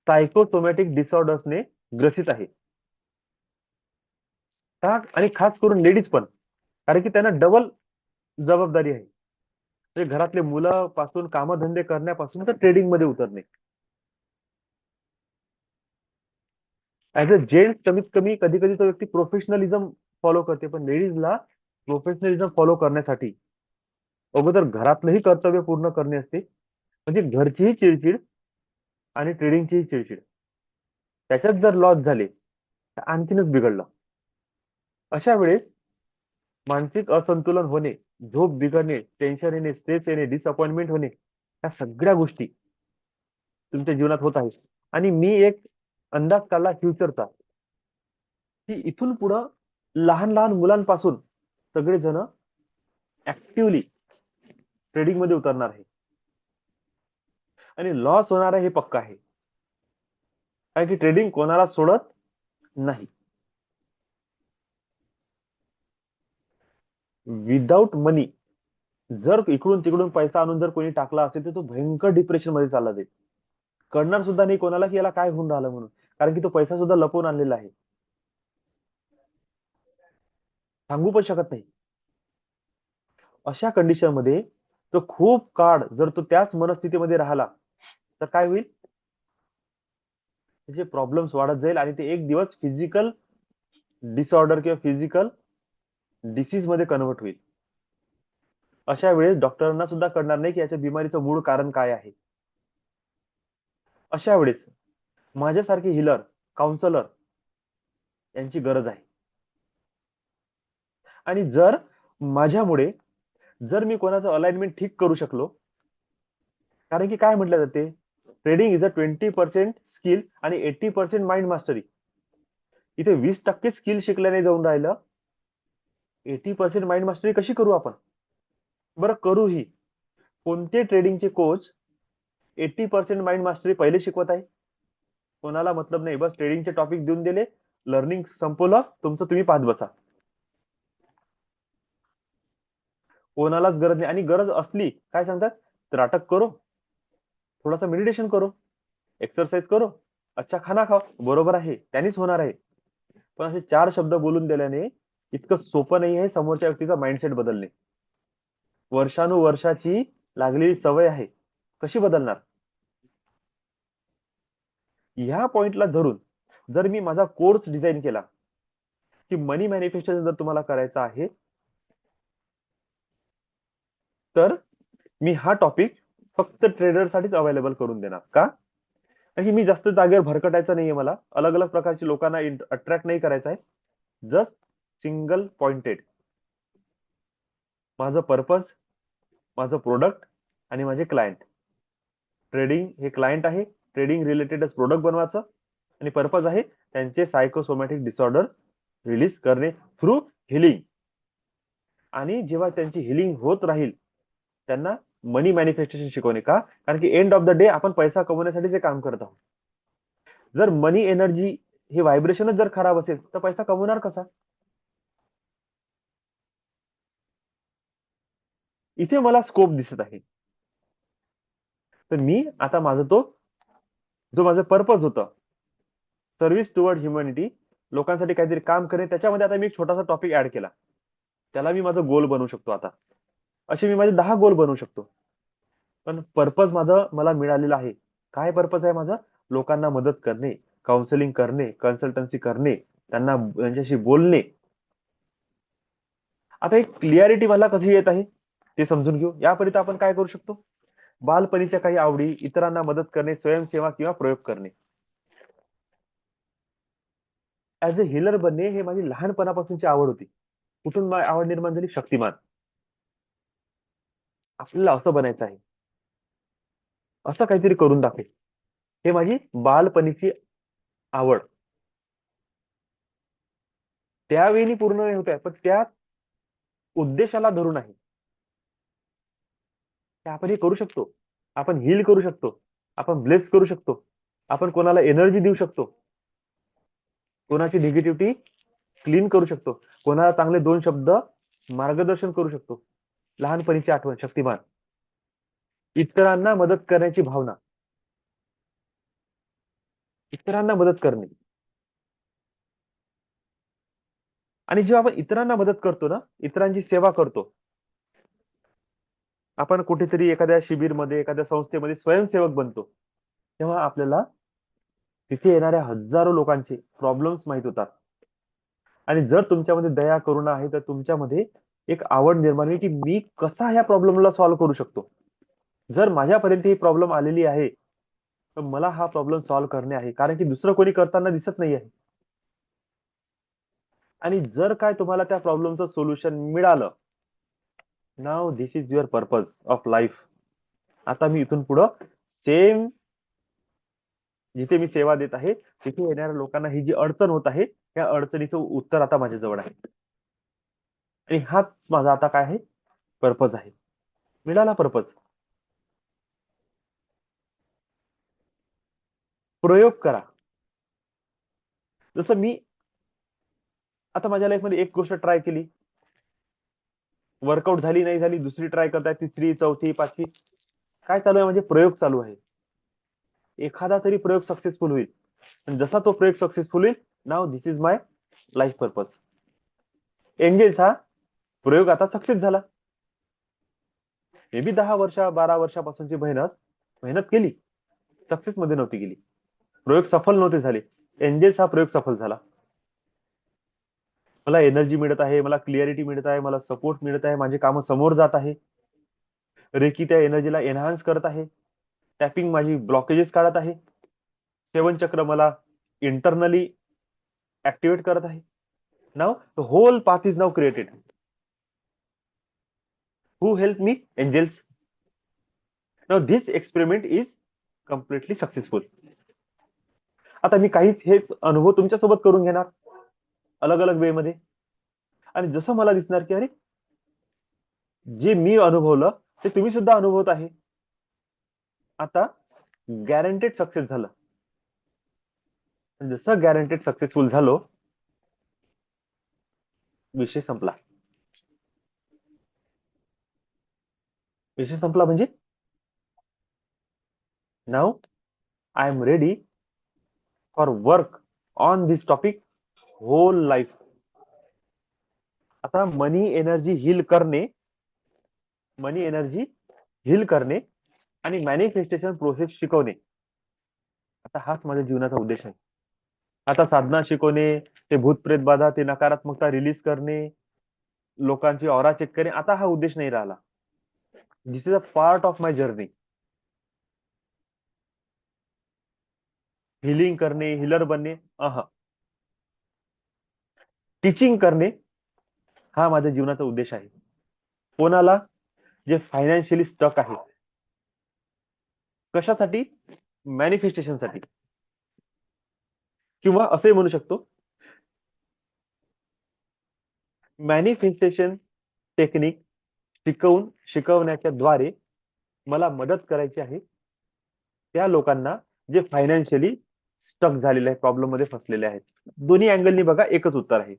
सायकोसोमॅटिक डिसऑर्डर्सने ग्रसित आहे. का? आणि खास करून लेडीज पण, कारण की त्यांना डबल जबाबदारी आहे. म्हणजे घरातले मुलं पासून कामधंदे करण्यापासून तर ट्रेडिंग मध्ये उतरणे. ऍज अ जेंट्स कमीत कमी कधी कधी तो व्यक्ती प्रोफेशनलिझम फॉलो करते, पण लेडीजला प्रोफेशनलिझम फॉलो करण्यासाठी अगोदर घरातलंही कर्तव्य पूर्ण करणे असते. म्हणजे घरचीही चिडचिड आणि ट्रेडिंगचीही चिडचिड, त्याच्यात जर लॉस झाले तर आणखीनच बिघडलं. अशा वेळेस मानसिक असंतुलन होणे, झोप बिघडणे, टेन्शन येणे, स्ट्रेस येणे, डिसअपॉइंटमेंट होणे, या सगळ्या गोष्टी तुमच्या जीवनात होत आहेत. आणि मी एक अंदाज काढला फ्युचरचा, की इथून पुढं लहान लहान मुलांपासून सगळेजण ऍक्टिव्हली ट्रेडिंग मध्ये उतरणार आहे. आणि लॉस होणार आहे हे पक्का आहे, कारण की ट्रेडिंग कोणाला सोडत नाही. विदाउट मनी जर इकडून तिकडून पैसा आणून जर कोणी टाकला असेल तर तो भयंकर डिप्रेशन मध्ये चालला जाईल. कळणार सुद्धा नाही कोणाला की याला काय होऊन राहिलं म्हणून, कारण की तो पैसा सुद्धा लपवून आणलेला आहे, सांगू पण शकत नाही. अशा कंडिशन मध्ये तो खूप काळ जर तो त्याच मनस्थितीमध्ये राहिला तर काय होईल, त्याचे प्रॉब्लेम्स वाढत जाईल आणि ते एक दिवस फिजिकल डिसऑर्डर किंवा फिजिकल डिसीज मध्ये कन्वर्ट होईल. अशा वेळेस डॉक्टरांना सुद्धा कळणार नाही की याच्या बिमारीचं मूळ कारण काय आहे. अशा वेळेस माझ्यासारखे हिलर, काउन्सलर यांची गरज आहे. आणि जर माझ्यामुळे जर मी कोणाचं अलाइनमेंट ठीक करू शकलो, कारण की काय म्हटलं जाते, ट्रेडिंग इज अ 20% स्किल आणि 80% माइंड मास्टरी. इथे 20% स्किल शिकल्याने जाऊन राहिलं, 80% माइंड मास्टरी कशी करू आपण? बरं करूही. कोणते ट्रेडिंगचे कोच 80% माइंड मास्टरी पहिले शिकवत आहे? कोणाला मतलब नाही, बस ट्रेडिंगचे टॉपिक देऊन दिले, लर्निंग संपवलं तुमचं, तुम्ही पाहत बसा. कोणालाच गरज नाही. आणि गरज असली काय सांगतात, त्राटक करो, थोडासा मेडिटेशन करो, एक्सरसाइज करो, अच्छा खाना खाओ. बरोबर आहे, त्यांनीच होणार आहे. पण असे चार शब्द बोलून दिल्याने इतकं सोपं नाही आहे समोरच्या व्यक्तीचा माइंडसेट बदलणे. वर्षानुवर्षाची लागलेली सवय आहे, कशी बदलणार? ह्या पॉइंटला धरून जर मी माझा कोर्स डिझाईन केला की मनी मॅनिफेस्टेशन जर तुम्हाला करायचं आहे तर मी हा टॉपिक फक्त ट्रेडरसाठीच अवेलेबल करून देणार. का? कारण की मी जास्त जागेवर भरकटायचं नाहीये, मला अलग अलग प्रकारची लोकांना अट्रॅक्ट नाही करायचं आहे. जस्ट सिंगल पॉइंटेड, माझं पर्पज, माझं प्रोडक्ट आणि माझे क्लायंट. ट्रेडिंग हे क्लायंट आहे, ट्रेडिंग रिलेटेडच प्रोडक्ट बनवायचं, आणि पर्पज आहे त्यांचे सायकोसोमॅटिक डिसऑर्डर रिलीज करणे थ्रू हिलिंग. आणि जेव्हा त्यांची हिलिंग होत राहील त्यांना मनी मॅनिफेस्टेशन शिकवणे. का? कारण की एंड ऑफ द डे आपण पैसा कमवण्यासाठी जे काम करत आहोत. जर मनी एनर्जी हे व्हायब्रेशनच जर खराब असेल तर पैसा कमवणार कसा? इथे मला स्कोप दिसत आहे. तर मी आता माझा तो जो माझं पर्पज होतं, सर्व्हिस टुवर्ड ह्युमॅनिटी, लोकांसाठी काहीतरी काम करेन. त्याच्यामध्ये आता मी एक छोटासा टॉपिक ऍड केला, त्याला मी माझं गोल बनवू शकतो. आता असे मी माझे 10 गोल बनवू शकतो. पण पर्पज माझं मला मिळालेलं आहे. काय पर्पज आहे माझा? लोकांना मदत करणे, काउन्सिलिंग करणे, कन्सल्टन्सी करणे, त्यांना त्यांच्याशी बोलणे. आता एक क्लिअरिटी मला कशी येत आहे ते समजून घेऊ. यापर्यंत आपण काय करू शकतो? बालपणीच्या काही आवडी, इतरांना मदत करणे, स्वयंसेवा किंवा प्रयोग करणे. ऍज अ हिलर बनणे हे माझी लहानपणापासूनची आवड होती. कुठून आवड निर्माण झाली? शक्तिमान. आपल्याला असं बनायचं आहे, असं काहीतरी करून दाखवे, हे माझी बालपणीची आवड. त्यावेळी पूर्ण नाही होत आहे, पण त्या उद्देशाला धरून आहे. ते आपण हे करू शकतो. आपण हील करू शकतो. आपण ब्लेस करू शकतो. आपण कोणाला एनर्जी देऊ शकतो. कोणाची निगेटिव्हिटी क्लीन करू शकतो. कोणाला चांगले 2 शब्द मार्गदर्शन करू शकतो. लहानपणीची आठवण शक्तिमान. इतरांना मदत करण्याची भावना. इतरांना मदत करणे. आणि जेव्हा आपण इतरांना मदत करतो ना, इतरांची सेवा करतो, आपण कुठेतरी एखाद्या शिबिरमध्ये, एखाद्या संस्थेमध्ये स्वयंसेवक बनतो, तेव्हा आपल्याला तिथे येणाऱ्या हजारो लोकांचे प्रॉब्लेम्स माहित होतात. आणि जर तुमच्यामध्ये दया, करुणा आहे, तर तुमच्यामध्ये एक आवड निर्माण होईल की मी कसा ह्या प्रॉब्लेमला सॉल्व्ह करू शकतो. जर माझ्यापर्यंत ही प्रॉब्लेम आलेली आहे, तर मला हा प्रॉब्लेम सॉल्व्ह करणे आहे, कारण की दुसरं कोणी करताना दिसत नाही आहे. आणि जर काय तुम्हाला त्या प्रॉब्लेमचं सोल्युशन मिळालं, now this is your purpose of life. आता मी इथून पुढं सेम जिथे मी सेवा देत आहे, तिथे येणाऱ्या लोकांना ही जी अडचण होत आहे, त्या अडचणीचं उत्तर आता माझ्याजवळ आहे. आणि हाच माझा आता काय आहे? पर्पज आहे. मिळाला पर्पज. प्रयोग करा. जसं मी आता माझ्या लाईफमध्ये एक गोष्ट ट्राय केली, वर्कआउट झाली नाही झाली, दुसरी ट्राय करताय, तिसरी, चौथी, पाचवी. काय चालू आहे? म्हणजे प्रयोग चालू आहे. एखादा तरी प्रयोग सक्सेसफुल होईल. आणि जसा तो प्रयोग सक्सेसफुल होईल, now this is my life purpose. Angels हा प्रयोग आता सक्सेस झाला. मे बी 10 वर्ष 12 वर्षापासूनची मेहनत मेहनत केली, सक्सेस मध्ये नव्हती गेली, प्रयोग सफल नव्हते झाले. एंजेल्स हा प्रयोग सफल झाला. मला एनर्जी मिळत आहे, मला क्लिअरिटी मिळत आहे, मला सपोर्ट मिळत आहे, माझे काम समोर जात आहे. रेकी त्या एनर्जीला एनहान्स करत आहे. टॅपिंग माझी ब्लॉकेजेस काढत आहे. सेवन चक्र मला इंटरनली ऍक्टिव्हेट करत आहे. Now the whole path is now created. Who help me? Angels. Now this experiment is completely successful. आता मी काहीच हेच अनुभव तुमच्यासोबत करून घेणार, अलग अलग वे मध्ये. आणि जसं मला दिसणार की अरे, जे मी अनुभवलं ते तुम्ही सुद्धा अनुभवत आहे. आता गॅरंटेड सक्सेस झालं. जसं गॅरंटेड सक्सेसफुल झालो, विषय संपला. विषय संपला म्हणजे now I am ready for work on this topic whole life. आता मनी एनर्जी हील करणे, मनी एनर्जी हील करणे आणि मॅनिफेस्टेशन प्रोसेस शिकवणे, आता हाच माझ्या जीवनाचा उद्देश आहे. आता साधना शिकवणे, ते भूत प्रेत बाधा, ते नकारात्मकता रिलीज करणे, लोकांची ऑरा चेक करणे, आता हा उद्देश नाही राहिला. This is a part of my journey. Healing करणे, हिलर बनणे, टीचिंग करणे, हा माझ्या जीवनाचा उद्देश आहे. कोणाला? जे फायनान्शियली स्टक आहे. कशासाठी? मॅनिफेस्टेशनसाठी. किंवा असंही म्हणू शकतो, मॅनिफेस्टेशन टेक्निक शिकवण्याच्या द्वारे मला मदत करायची आहे त्या लोकांना जे फायनान्शियली स्टक झालेले आहेत, प्रॉब्लेम मध्ये फसलेले आहेत. दोन्ही अँगलनी बघा, एकच उत्तर आहे.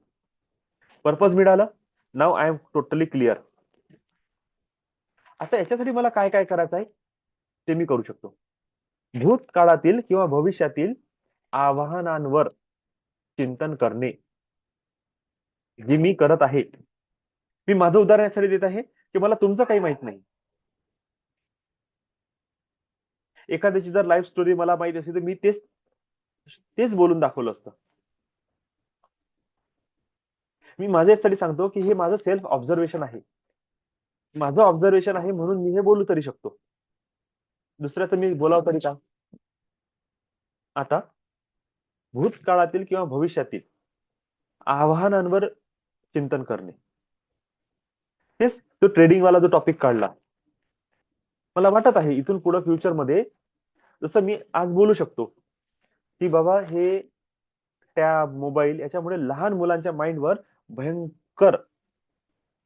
पर्पज मिळालं. नाव आय एम टोटली क्लिअर. आता याच्यासाठी मला काय काय करायचं आहे ते मी करू शकतो. भूतकाळातील किंवा भविष्यातील आव्हानांवर चिंतन करणे, जे मी करत आहे. मी माझं उदाहरण यासाठी देत आहे की मला तुमचं काही माहित नाही. एखाद्याची जर लाईफ स्टोरी मला माहित असेल तर मी तेच तेच बोलून दाखवलं असतं. मी माझ्या यासाठी सांगतो की हे माझं सेल्फ ऑब्झर्वेशन आहे. माझं ऑब्झर्वेशन आहे म्हणून मी हे बोलू तरी शकतो. दुसऱ्याचं मी बोलावं तरी का? आता भूतकाळातील किंवा भविष्यातील आव्हानांवर चिंतन करणे, तेच तो ट्रेडिंग वाला जो टॉपिक काढला. मला वाटत आहे इथून पुढे फ्युचर मध्ये जसं मी आज बोलू शकतो की बाबा हे टॅब मोबाईल याच्यामुळे लहान मुलांच्या माइंडवर भयंकर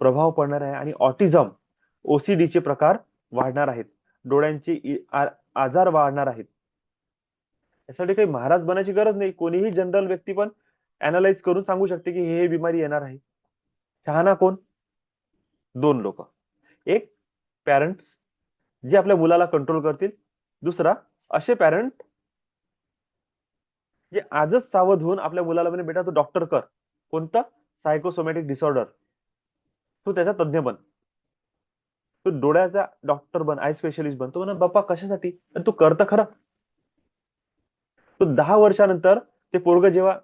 प्रभाव पडणार आहे आणि ऑटिझम ओसीडी चे प्रकार वाढणार आहेत. डोळ्यांचे आजार वाढणार आहेत. यासाठी काही महाराज बनायची गरज नाही. कोणीही जनरल व्यक्ती पण अनालाइज करून सांगू शकते की हे बिमारी येणार आहे. शहाणा कोण? दोन लोक. एक पॅरेंट्स जे आपल्या मुलाला कंट्रोल करतील. दुसरा असे पॅरेंट जे आजच सावध होऊन आपल्या मुलाला म्हणे बेटा तू डॉक्टर कर. कोणता? Psychosomatic disorder. तू त्याचा तज्ञ बन. तू डोळ्याचा डॉक्टर बन, आय स्पेशलिस्ट बन. तो म्हणा बाप्पा कशासाठी? तू करत खरं. तो 10 वर्षानंतर ते पोरग जेव्हा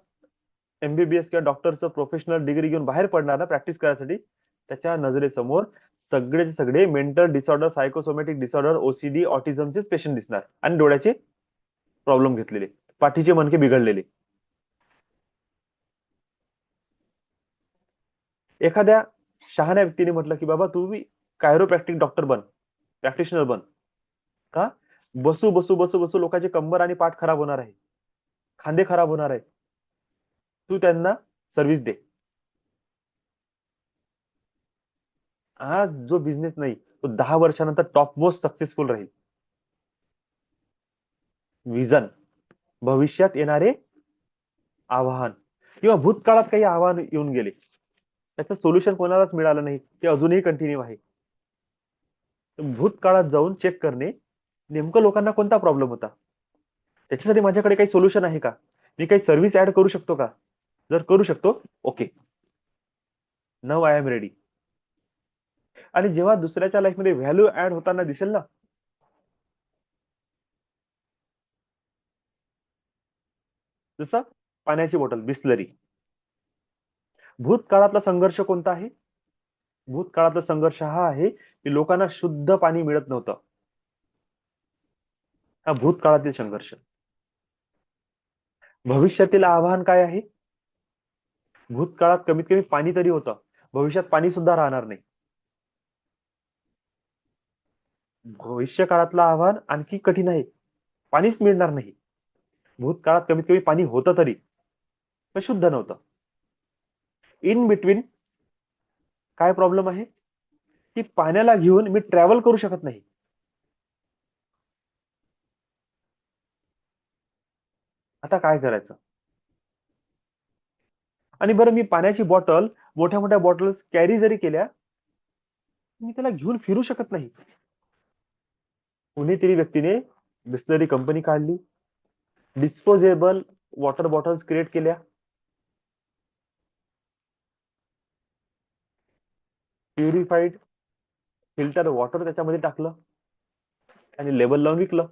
एमबीबीएस किंवा डॉक्टरचं प्रोफेशनल डिग्री घेऊन बाहेर पडणार ना प्रॅक्टिस करायसाठी, त्याच्या नजरेसमोर सगळेचे सगळे mental disorder, psychosomatic disorder, OCD, ऑटिझमचेच पेशंट दिसणार आणि डोळ्याचे प्रॉब्लेम घेतलेले, पाठीचे मणके बिघडलेले. एखाद्या शहाण्या व्यक्तीने म्हटलं की बाबा तू कायरोप्रॅक्टिक डॉक्टर बन, प्रॅक्टिशनर बन. का? बसू बसू बसू बसू लोकांचे कंबर आणि पाठ खराब होणार आहे, खांदे खराब होणार आहे. तू त्यांना सर्व्हिस दे. आज जो बिझनेस नाही तो 10 वर्षानंतर टॉप मोस्ट सक्सेसफुल राहील. विजन, भविष्यात येणारे आव्हान किंवा भूतकाळात काही आव्हान येऊन गेले, त्याचं सोल्युशन कोणालाच मिळालं नाही, ते अजूनही कंटिन्यू आहे. भूतकाळात जाऊन चेक करणे नेमकं लोकांना कोणता प्रॉब्लेम होता, त्याच्यासाठी माझ्याकडे काही सोल्युशन आहे का, मी काही सर्व्हिस ऍड करू शकतो का? जर करू शकतो, okay, now I am ready. आणि जेव्हा दुसऱ्याच्या लाईफमध्ये व्हॅल्यू ऍड होताना दिसेल ना, जसं पाण्याची बॉटल बिस्लरी. भूतकाळातला संघर्ष कोणता आहे? भूतकाळातला संघर्ष हा आहे की लोकांना शुद्ध पाणी मिळत नव्हतं. हा भूतकाळातील संघर्ष. भविष्यातील आव्हान काय आहे? भूतकाळात कमीत कमी पाणी तरी होतं, भविष्यात पाणी सुद्धा राहणार नाही. भविष्य काळातलं आव्हान आणखी कठीण आहे, पाणीच मिळणार नाही. भूतकाळात कमीत कमी पाणी होतं तरी पण शुद्ध नव्हतं. इन बिटवीन काय प्रॉब्लेम आहे की पाण्याला घेऊन मी ट्रॅव्हल करू शकत नाही. आता काय करायचं? आणि बरं मी पाण्याची बॉटल, मोठ्या मोठ्या बॉटल्स कॅरी जरी केल्या, मी त्याला घेऊन फिरू शकत नाही. कुणीतरी व्यक्तीने बिस्लरी कंपनी काढली, डिस्पोजेबल वॉटर बॉटल्स क्रिएट केल्या, प्युरिफाईड फिल्टर वॉटर त्याच्यामध्ये टाकलं आणि लेबल लावून विकलं.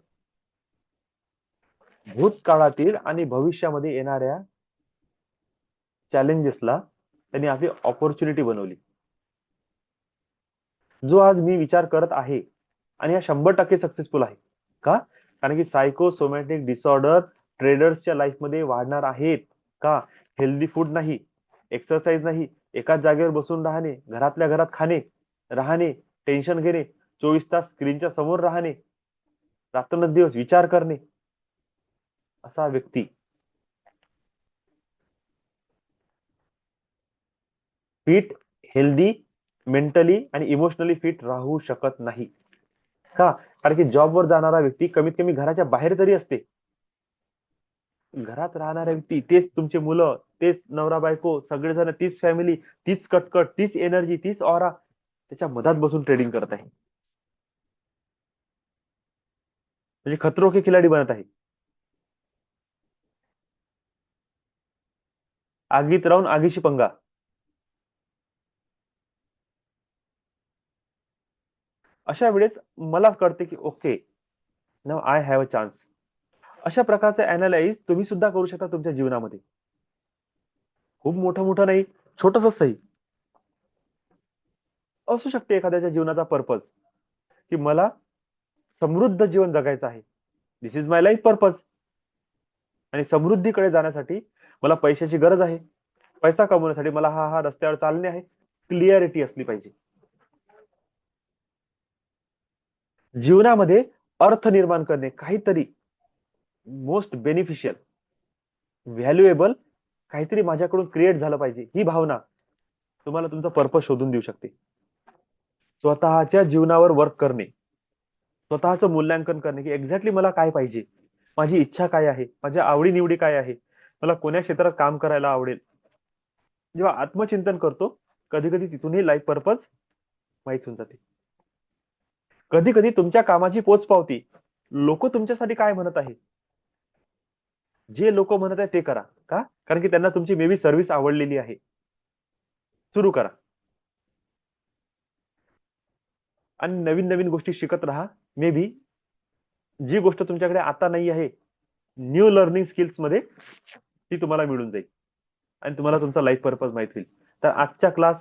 भूतकाळातील आणि भविष्यामध्ये येणाऱ्या चॅलेंजेसला त्यांनी आपली ऑपॉर्च्युनिटी बनवली. जो आज मी विचार करत आहे आणि हा 100% सक्सेसफुल आहे. का? कारण की सायकोसोमॅटिक डिसऑर्डर ट्रेडर्सच्या लाईफमध्ये वाढणार आहेत. का? हेल्दी फूड नाही, एक्सरसाइज नाही, एकाच जागेवर बसून राहणे, घरातल्या घरात खाणे, राहणे, टेन्शन घेणे, 24 तास स्क्रीनच्या समोर राहणे, रात्रंदिवस विचार करणे. असा व्यक्ती फिट, हेल्दी, मेंटली आणि इमोशनली फिट राहू शकत नाही. का? कारण की जॉबवर जाणारा व्यक्ती कमीत कमी घराच्या बाहेर तरी असते. घरात राहणाऱ्या व्यक्ती तेच तुमचे मुलं, तेच नवरा बायको, सगळेजण तीच फॅमिली, तीच कटकट, तीच एनर्जी, तीच ऑरा त्याच्या मधात बसून ट्रेडिंग करत आहे. म्हणजे खतरो के खिलाडी बनत आहे. आगीत राहून आगीशी पंगा. अशा वेळेस मला कळते की okay, now I have a chance. अशा प्रकारचे अनालाइज तुम्ही सुद्धा करू शकता तुमच्या जीवनामध्ये. खूप मोठं मोठं नाही, छोटंसं सही असू शकते एखाद्याच्या जीवनाचा पर्पज, की मला समृद्ध जीवन जगायचं आहे. दिस इज माय लाईफ पर्पज. आणि समृद्धीकडे जाण्यासाठी मला पैशाची गरज आहे. पैसा कमवण्यासाठी मला हा हा रस्त्यावर चालणे आहे. क्लिअरिटी असली पाहिजे. जीवनामध्ये अर्थ निर्माण करणे, काहीतरी मोस्ट बेनिफिशियल, व्हॅल्युएबल काहीतरी माझ्याकडून क्रिएट झालं पाहिजे, ही भावना तुम्हाला तुमचा पर्पज शोधून देऊ शकते. स्वतःच्या जीवनावर वर्क करणे, स्वतःचं मूल्यांकन करणे, की एक्झॅक्टली मला काय पाहिजे, माझी इच्छा काय आहे, माझ्या आवडी-निवडी काय आहे, मला कोण्या क्षेत्रात काम करायला आवडेल. जेव्हा आत्मचिंतन करतो, कधी-कधी तिथूनही लाईफ पर्पज माहीत होऊन जाते. कधी-कधी तुमच्या कामाची पोचपावती, लोक तुमच्यासाठी काय म्हणत आहे, जे लोक म्हणत आहेत ते करा. का? कारण की त्यांना तुमची मे बी सर्व्हिस आवडलेली आहे. सुरू करा आणि नवीन नवीन गोष्टी शिकत राहा. मे बी जी गोष्ट तुमच्याकडे आता नाही आहे, न्यू लर्निंग स्किल्स मध्ये ती तुम्हाला मिळून जाईल आणि तुम्हाला तुमचा लाईफ पर्पज माहित होईल. तर आजच्या क्लास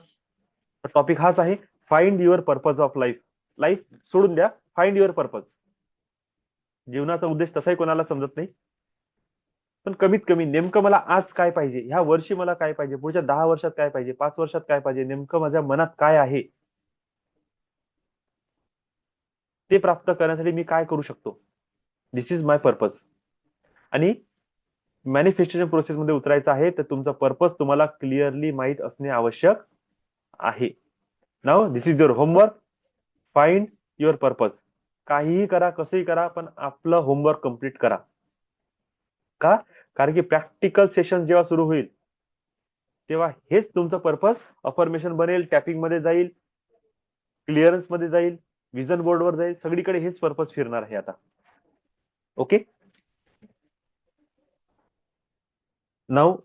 टॉपिक हाच आहे, find your purpose of life. Life सोडून द्या, फाइंड युअर पर्पज. जीवनाचा उद्देश तसाही कोणाला समजत नाही, पण कमीत कमी नेमकं मला आज काय पाहिजे, ह्या वर्षी मला काय पाहिजे, पुढच्या 10 वर्षात काय पाहिजे, 5 वर्षात काय पाहिजे, नेमकं माझ्या मनात काय आहे, ते प्राप्त करण्यासाठी मी काय करू शकतो. दिस इज माय पर्पज. आणि मॅनिफेस्टेशन प्रोसेस मध्ये उतरायचं आहे तर तुमचा पर्पज तुम्हाला क्लिअरली माहित असणे आवश्यक आहे. Now this is your homework. Find your purpose. काहीही करा, कसंही करा, पण आपलं होमवर्क कम्प्लीट करा. का? कारण की प्रॅक्टिकल सेशन जेव्हा सुरू होईल तेव्हा हेच तुमचं पर्पज अफर्मेशन बनेल, टॅपिंग मध्ये जाईल, क्लिअरन्स मध्ये जाईल, विजन बोर्डवर जाईल, सगळीकडे हेच पर्पज फिरणार आहे आता. Okay, now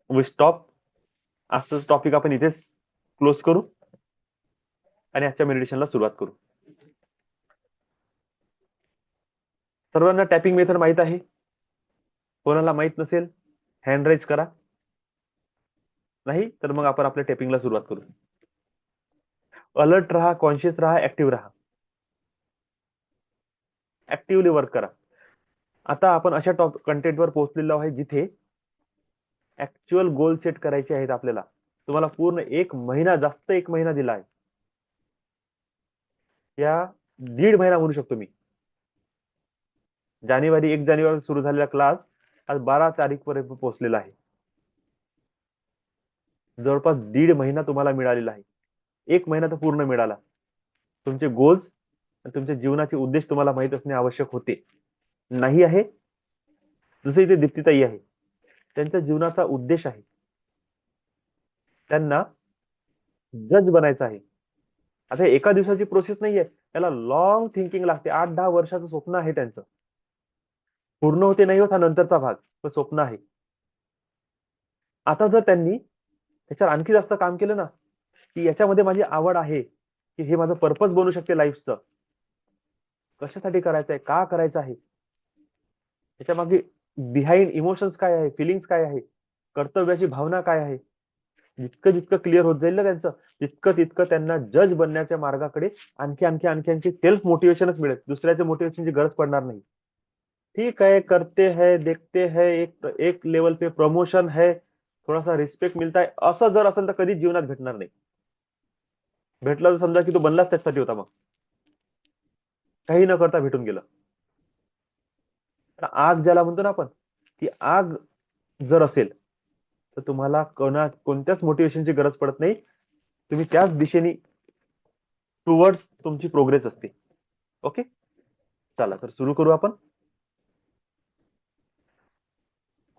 we stop. आजचं टॉपिक आपण इथेच क्लोज करू आणि आजच्या मेडिटेशनला सुरुवात करू. सर्वांना टॅपिंग मेथड माहित आहे? कोणाला माहित नसेल हँड राईज करा. नाही तर मग आपण आपल्या टॅपिंगला सुरुवात करू. अलर्ट राहा, कॉन्शियस राहा, ऍक्टिव्ह राहा. ऍक्टिव्हली वर्क करा. आता आपण अशा कंटेंटवर पोहोचलेलो आहे जिथे ऍक्च्युअल गोल सेट करायचे आहेत आपल्याला. तुम्हाला पूर्ण 1 महिना, जास्त 1 महिना दिला आहे. या 1.5 महिना म्हणू शकतो मी. 1 जानेवारी सुरू झालेला क्लास आज 12 तारीख पर्यंत पोहोचलेला आहे. जवळपास 1.5 महिना तुम्हाला मिळालेला आहे. 1 महिना तर पूर्ण मिळाला. तुमचे गोल्स आणि तुमच्या जीवनाचे उद्देश तुम्हाला माहित असणे आवश्यक होते. नाही आहे? जसं इथे दीप्तीताई आहे, त्यांच्या जीवनाचा उद्देश आहे, त्यांना जज बनायचं आहे. आता एका दिवसाची प्रोसेस नाहीये, त्याला लॉंग थिंकिंग लागते. 8-10 वर्षाचं स्वप्न आहे त्यांचं. पूर्ण होते नाही होत हा नंतरचा भाग, पण स्वप्न आहे. आता जर त्यांनी त्याच्यावर आणखी जास्त काम केलं ना, की याच्यामध्ये माझी आवड आहे, की हे माझं पर्पज बनू शकते लाईफचं, कशासाठी करायचं आहे, का करायचं आहे, त्याच्या मागे बिहाइंड इमोशन्स काय आहे, फिलिंग्स काय आहे, कर्तव्याची भावना काय आहे, जितकं जितकं क्लिअर होत जाईल ना त्यांचं, तितकं तितकं त्यांना जज बनण्याच्या मार्गाकडे आणखी आणखी आणखी आणखी सेल्फ मोटिवेशनच मिळेल. दुसऱ्याच्या मोटिवेशनची गरज पडणार नाही. ठीक है, करते हैं, देखते हैं, एक लेवल पे प्रमोशन है, थोड़ा सा रिस्पेक्ट मिलता है, असं जर असेल तर कधीच जीवनात भेटणार नाही. भेटला तर समजा की तो बनलाच त्यासाठी होता, मग काही न करता भेटून गेलं. आग ज्याला म्हणतो ना आपण, ती आग जर असेल तर तुम्हाला कोणत्याच मोटिवेशनची गरज पडत नाही. तुम्ही त्याच दिशेने टुवर्ड्स तुमची प्रोग्रेस असते. ओके, चला तर सुरू करू आपण.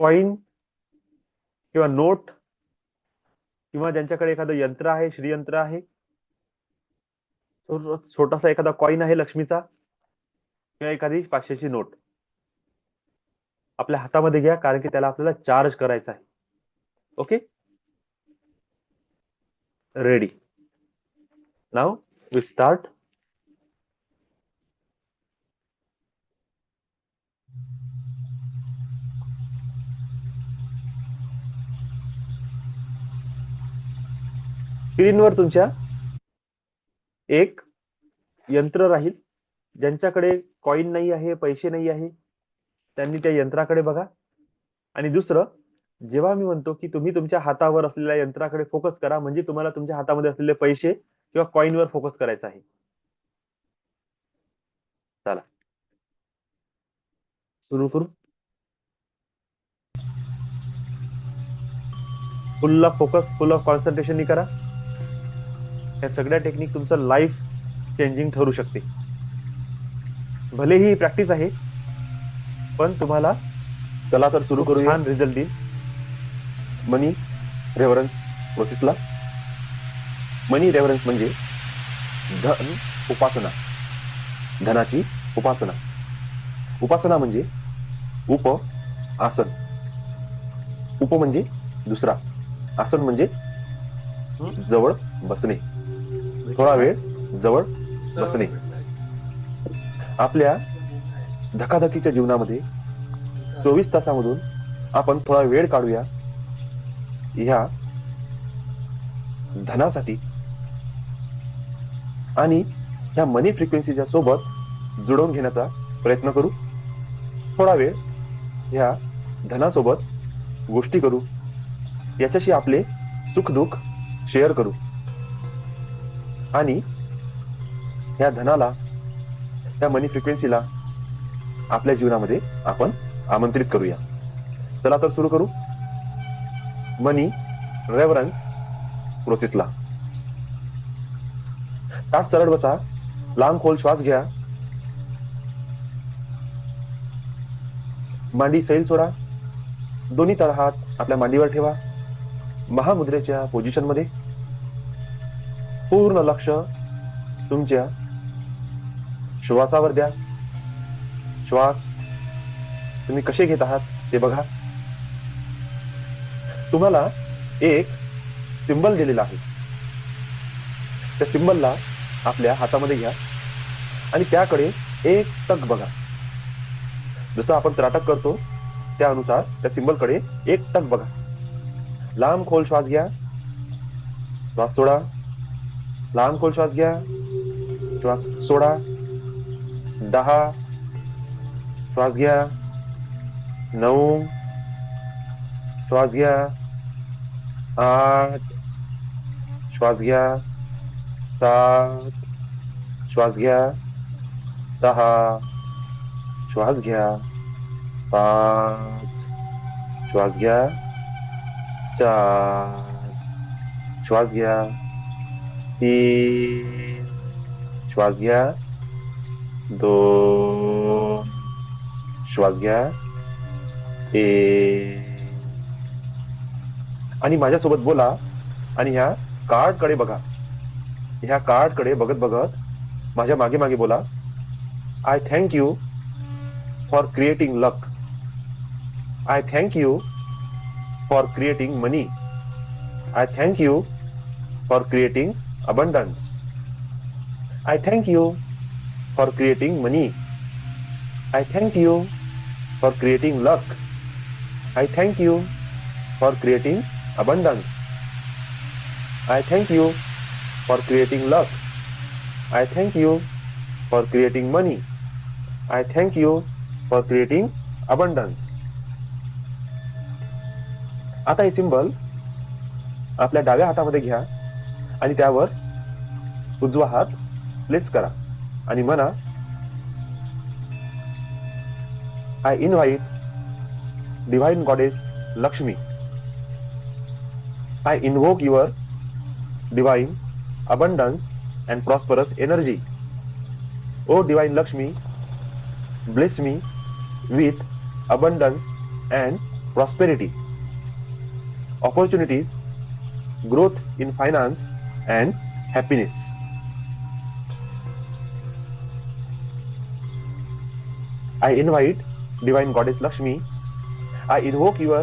कॉइन किंवा नोट किंवा ज्यांच्याकडे एखादं यंत्र आहे, श्रीयंत्र आहे, छोटासा एखादा कॉइन आहे लक्ष्मीचा किंवा एखादी 500ची नोट आपल्या हातामध्ये घ्या, कारण की त्याला आपल्याला चार्ज करायचं आहे. Okay, ready. Now we start. स्क्रीनवर तुमच्या एक यंत्र राहील. ज्यांच्याकडे कॉइन नाही आहे, पैसे नाही आहे, त्यांनी त्या यंत्राकडे बघा. आणि दुसरं, जेव्हा मी म्हणतो की तुम्ही तुमच्या हातावर असलेल्या यंत्राकडे फोकस करा, म्हणजे तुम्हाला तुमच्या हातामध्ये असलेले पैसे किंवा कॉइनवर फोकस करायचा आहे. चला सुरू करू. फुल of focus, full of concentration करा. या सगळ्या टेक्निक तुमचं लाईफ चेंजिंग ठरू शकते. भले ही प्रॅक्टिस आहे, पण तुम्हाला चला तर सुरू खूप करूया छान रिझल्ट देईल. मनी रेव्हरन्स प्रोसेसला. मनी रेव्हरन्स म्हणजे धन उपासना, धनाची उपासना. उपासना म्हणजे उप आसन. उप म्हणजे दुसरा, आसन म्हणजे जवळ बसणे, थोडा वेळ जवळ बसणे. आपल्या धकाधकीच्या जीवनामध्ये 24 तासामधून आपण थोडा वेळ काढूया ह्या धनासाठी आणि ह्या मनी फ्रिक्वेन्सीच्या सोबत जुळवून घेण्याचा प्रयत्न करू. थोडा वेळ ह्या धनासोबत गोष्टी करू, याच्याशी आपले सुखदुःख शेअर करू आणि ह्या धनाला, ह्या मनी फ्रिक्वेन्सीला आपल्या जीवनामध्ये आपण आमंत्रित करूया. चला तर सुरू करू मनी रेव्हरन्स प्रोसेसला. ताट सरळ बसा, लांब खोल श्वास घ्या, मांडी सैल सोडा, दोन्ही तळहात आपल्या मांडीवर ठेवा. महामुद्रेच्या पोझिशन मध्ये पूर्ण लक्ष तुमच्या श्वासावर द्या. श्वास तुम्ही कसे घेत आहात ते बघा. तुम्हाला एक सिंबल दिलेला आहे. त्या सिंबलला आपल्या हातामध्ये घ्या आणि त्याकडे एक टक बघा. जसं आपण त्राटक करतो त्यानुसार त्या सिंबलकडे एक टक बघा. लांब खोल श्वास घ्या, श्वास सोडा, लांब खोल श्वास घ्या, श्वास सोडा. 10 श्वास घ्या, 9 श्वास घ्या, 8 श्वास घ्या, 7 श्वास घ्या, 6 श्वास घ्या, 5 श्वास घ्या, 4 श्वास घ्या, 3 श्वास घ्या, 2 श्वास घ्या, 1. आणि माझ्यासोबत बोला आणि ह्या कार्ड कडे बघा. ह्या कार्ड कडे बघत बघत माझ्या मागे मागे बोला. I thank you for creating luck. I thank you for creating money. I thank you for creating abundance. I thank you for creating money. I thank you for creating luck. I thank you for creating abundance. I thank you for creating luck. I thank you for creating money. I thank you for creating abundance. आता हे symbol आपल्या डाव्या हातामध्ये घ्या आणि त्यावर उजवा हात प्लेस करा आणि म्हणा, I invite divine goddess Lakshmi. I invoke your divine abundance and prosperous energy. O divine Lakshmi, bless me with abundance and prosperity, opportunities, growth in finance and happiness. I invite divine goddess Lakshmi. I invoke your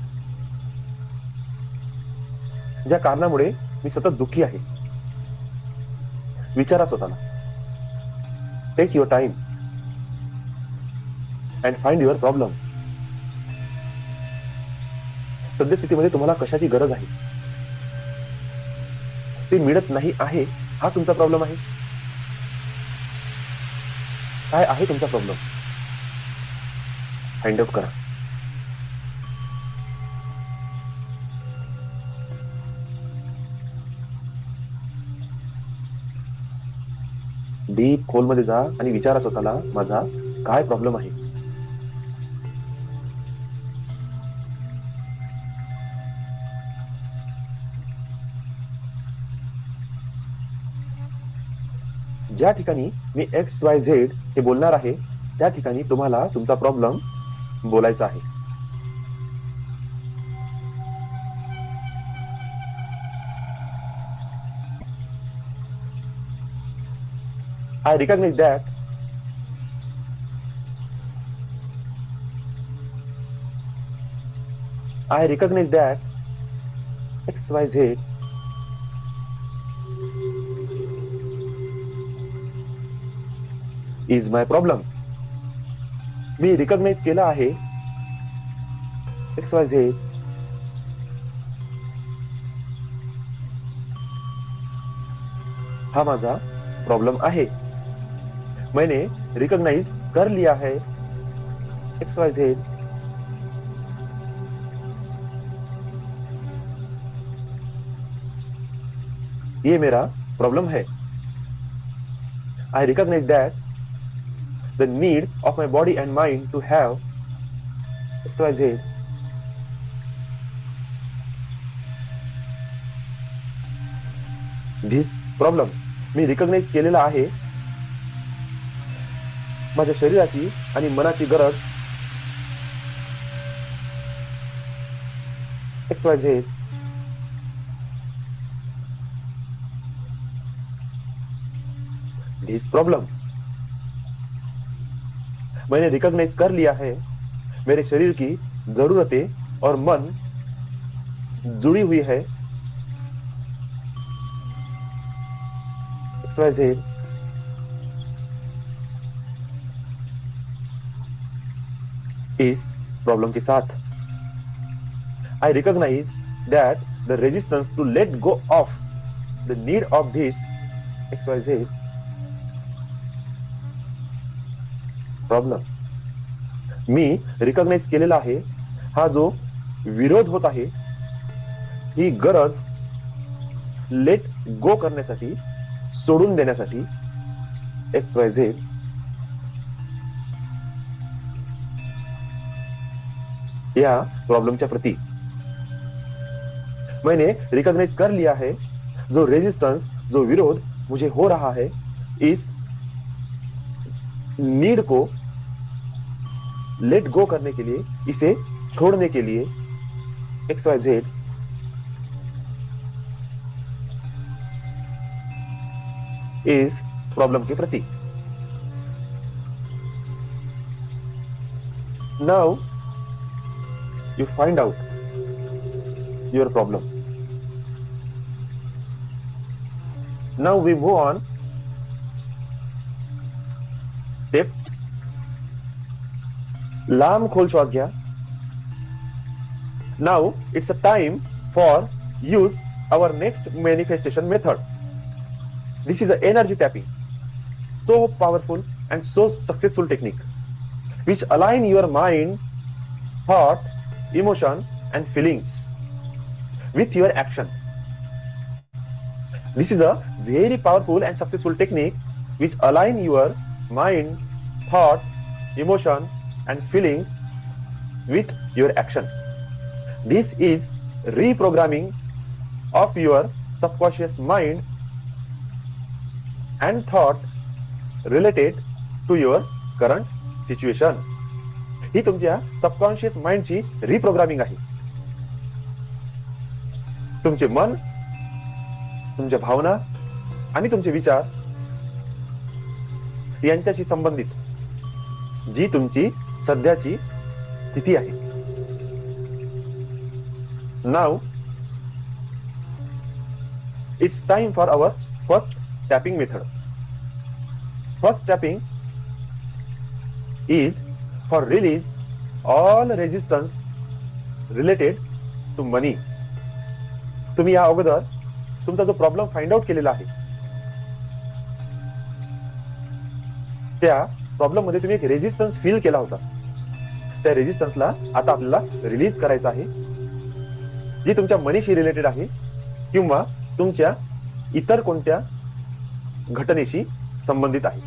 ज्या कारणामुळे मी सतत दुःखी आहे. विचारा स्वतःला. Take your time and find your problem. सद्यस्थितीमध्ये तुम्हाला कशाची गरज आहे, ते मिळत नाही आहे, हा तुमचा प्रॉब्लेम आहे. काय आहे तुमचा प्रॉब्लेम? फाइंड आउट करा. डीप खोलमध्ये जा आणि विचारा स्वतःला, माझा काय प्रॉब्लेम आहे. ज्या ठिकाणी मी XYZ हे बोलणार आहे, त्या ठिकाणी तुम्हाला तुमचा प्रॉब्लेम बोलायचा आहे. I recognize that XYZ is my problem. मी रिकॉग्नाइज केलं आहे XYZ हा माझा प्रॉब्लम आहे. मैंने रिकॉग्नाइज कर लिया है XYZ ये मेरा प्रॉब्लम है. I recognize that the need of my body and mind to have XYZ this problem. मी रिकॉग्नाइज केलेला आहे माझ्या शरीराची आणि मनाची गरज XYZ दिस प्रॉब्लम. मैंने रिकॉग्नाइज कर लिया है मेरे शरीर की जरूरतें और मन जुड़ी हुई है XYZ इस प्रॉब्लम के साथ. I recognize that the resistance to let go of the need of this XYZ problem. मी रिकॉग्नाइज केलेला आहे हा जो विरोध होत आहे, ही गरज लेट गो करण्यासाठी, सोडून देण्यासाठी XYZ या प्रॉब्लमच्या प्रती. मैंने रिकॉग्नाइज कर लिया है जो रेजिस्टेंस, जो विरोध मुझे हो रहा है इस नीड को लेट गो करने के लिए, इसे छोड़ने के लिए XYZ इस प्रॉब्लम के प्रति. Now you find out your problem. Now we move on. Step. लांब खोल श्वास घ्या. Now it's a time for use our next manifestation method. This is the energy tapping, so powerful and so successful technique which align your mind, thought, emotion and feelings with your action. This is a very powerful and successful technique which align your mind, thought, emotion and feelings with your action. This is reprogramming of your subconscious mind and thought related to your current situation. ही तुमच्या subconscious माइंडची reprogramming आहे. तुमचे मन, तुमच्या भावना आणि तुमचे विचार यांच्याशी संबंधित जी तुमची सध्याची स्थिती आहे. Now It's time for our first tapping method. First tapping is for release all resistance related to money. तुम्ही या अगोदर तुमचा जो प्रॉब्लेम फाइंड आउट केलेला आहे त्या प्रॉब्लेम मध्ये तुम्ही एक रेजिस्टन्स फील केला होता. त्या रेजिस्टन्सला आता आपल्याला रिलीज करायचं आहे, जी तुमच्या मनीशी रिलेटेड आहे किंवा तुमच्या इतर कोणत्या घटनेशी संबंधित आहे.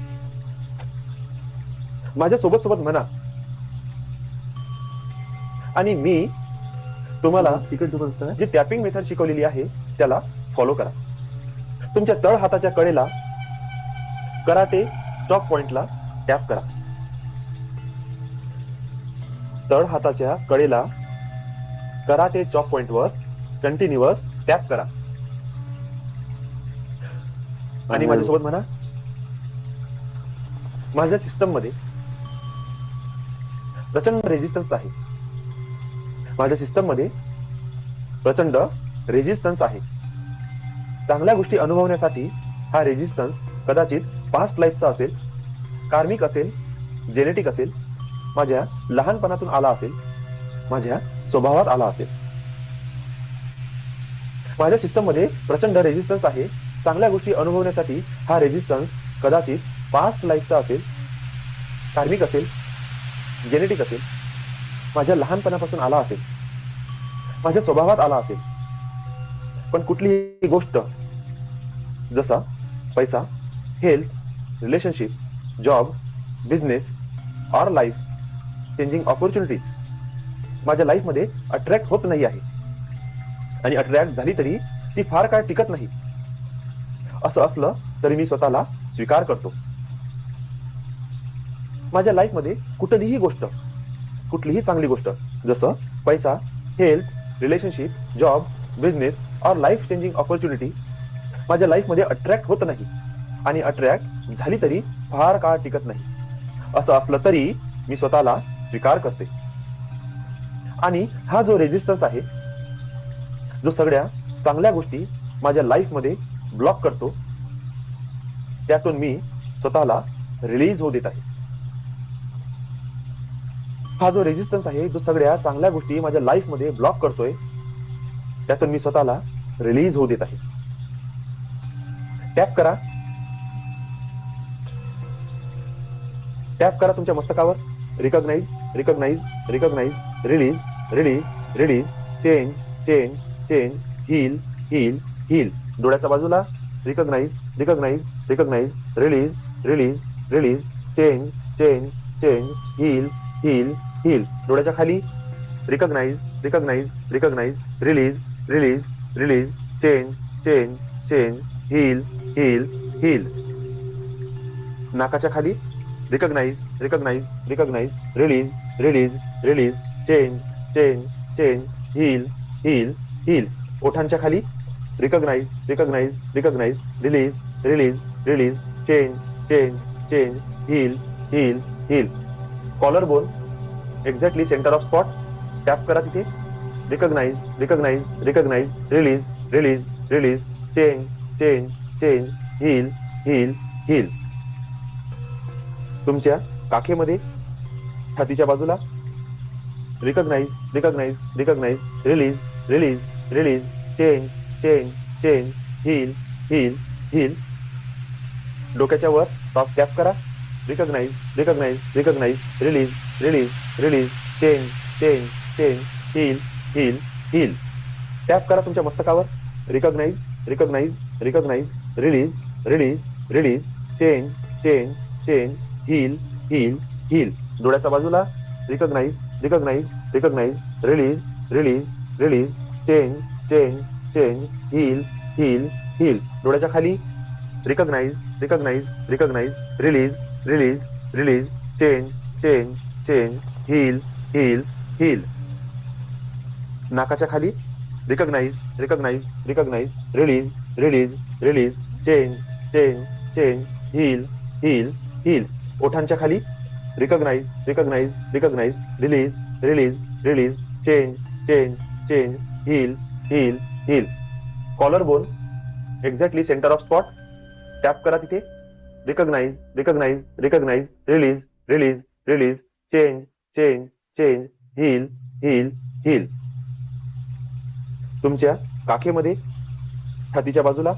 माझ्या सोबत सोबत म्हणा आणि मी तुम्हाला जी टॅपिंग मेथड शिकवलेली आहे त्याला फॉलो करा. तुमच्या तळ हाताच्या कडेला कराटे स्टॉप पॉइंटला टॅप करा. तळ हाताच्या कडेला कराटे चॉप पॉइंटवर कंटिन्युअस टॅप करा आणि माझ्यासोबत म्हणा, माझ्या सिस्टम मध्ये प्रचंड रेजिस्टन्स आहे. माझ्या सिस्टम मध्ये प्रचंड रेजिस्टन्स आहे. चांगल्या गोष्टी अनुभवण्यासाठी हा रेजिस्टन्स कदाचित पास्ट लाईफचा असेल, कार्मिक असेल, जेनेटिक असेल, माझ्या लहानपणातून आला असेल, माझ्या स्वभावात आला असेल. माझ्या सिस्टम मध्ये प्रचंड रेजिस्टन्स आहे. चांगल्या गोष्टी अनुभवण्यासाठी हा रेजिस्टन्स कदाचित पास्ट लाईफचा असेल, कार्मिक असेल, जेनेटिक असेल, माझ्या लहानपणापासून आला असेल, माझ्या स्वभावात आला असेल. पण कुठलीही गोष्ट जसा पैसा, हेल्थ, रिलेशनशिप, जॉब, बिझनेस और लाईफ चेंजिंग ऑपॉर्च्युनिटीज माझ्या लाईफ मध्ये अट्रॅक्ट होत नाही आहे आणि अट्रॅक्ट झाली तरी ती फार काळ टिकत नाही. असं असलं तरी मी स्वतःला स्वीकार करतो. माझ्या लाईफ मध्ये कुठलीही गोष्ट, कुठलीही चांगली गोष्ट जसं पैसा, हेल्थ, रिलेशनशिप, जॉब, बिझनेस और लाईफ चेंजिंग ऑपॉर्च्युनिटी माझ्या लाईफ मध्ये अट्रॅक्ट होत नाही आणि अट्रॅक्ट झाली तरी फार काळ टिकत नाही. असं असलं तरी मी स्वतःला स्वीकार करते. आणि हा जो रेजिस्टन्स आहे, जो सगळ्या चांगल्या गोष्टी माझ्या लाईफ मध्ये ब्लॉक करतो, त्यातून मी स्वतःला रिलीज होऊ देत आहे. हा जो रेजिस्टन्स आहे, जो सगळ्या चांगल्या गोष्टी माझ्या लाईफ मध्ये ब्लॉक करतोय, त्यातून मी स्वतःला रिलीज होऊ देत आहे. टॅप करा. टॅप करा तुमच्या मस्तकावर. Recognise, recognise, recognise, release, release, release, change, change, change, heal, heal, heal. डोळ्याच्या बाजूला recognise, recognise, recognise, release, release, release, change, change, change, heal, heal, heal. डोळ्याच्या खाली recognise, recognise, recognise, release, release, release, change, change, change, heal, heal, heal. नाकाच्या खाली recognise, recognise, recognise, release, release, release, change, change, change, heal, heal, heal. ओठांच्या खाली recognise, recognise, recognise, release, release, release, change, change, change, heal, heal, heal. Collar bone exactly centre of spot. Tap करा तिथे. Recognise, recognise, recognise, release, release, release, change, change, change, heal, heal, heal. तुमच्या काखेमध्ये, छातीच्या बाजूला recognise, recognise, recognise, release, release, release, change, change, change, heal, heal, heal. डोक्याच्या वर soft tap करा. Recognise, recognise, recognise, release, release, release, change, change, change, heal, heal, heal. Tap करा तुमच्या मस्तकावर. Recognise, recognise, recognise, release, release, release, change, change, change, heal, heal, heal. डोळ्याच्या बाजूला recognise, recognise, recognise, release, release, release, change, change, change, heal, heal, heal. डोळ्याच्या खाली recognise, recognise, recognise, release, release, release, change, change, change, heal, heal, heal. नाकाच्या खाली recognise, recognise, recognise, release, release, release, change, change, change, heal, heal, heal. ओठांच्या खाली recognise, recognise, recognise, release, release, release, change, change, change, heal, heal, heal. Collar bone exactly centre of spot, tap करा तिथे. Recognise, recognise, recognise, release, release, release, change, change, change, heal, heal, heal. तुमच्या काखेमध्ये, छातीच्या बाजूला,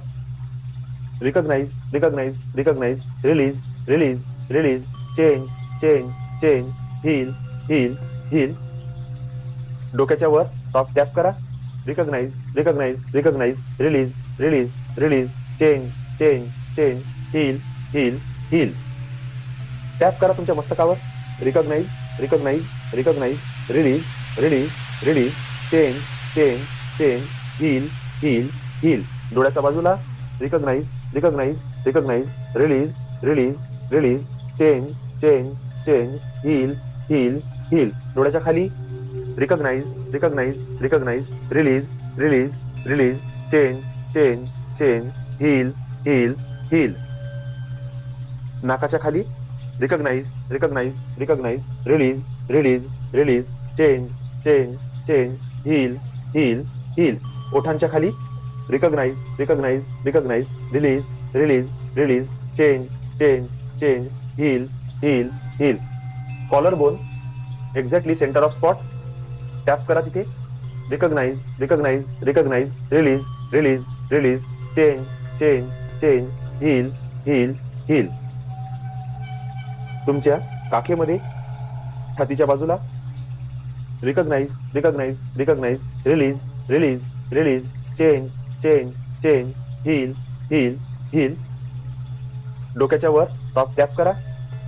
recognise, recognise, recognise, release, release, release, change, change, change, heal, heal, heal. डोक्याच्या वर top tap करा. Recognise, recognise, recognise, release, release, release, change, change, change, heal, heal, heal. Tap करा तुमच्या मस्तकावर. Recognise, recognise, recognise, release, release, release, change, change, change, heal, heal, heal. डोळ्याच्या बाजूला, recognise, recognise, recognise, release, release, release, change, change, change, heal, heal, heal. डोळ्याच्या खाली, recognise, recognise, recognise, release, release, release, change, change, change, heal, heal, heal. नाकाच्या खाली, recognise, recognise, recognise, release, release, release, change, change, change, heal, heal, heal. ओठांच्या खाली, recognise, recognise, recognise, release, release, release, change, change, change, heal, heal, heal. Collar bone, exactly centre of spot, tap करा तिथे. Recognise, recognise, recognise, release, release, release, change, change, change, heal, heal, heal. तुमच्या काखेमध्ये, छातीच्या बाजूला, recognise, recognise, recognise, release, release, release, change, change, change, heal, heal, heal. डोक्याच्या वर top tap करा.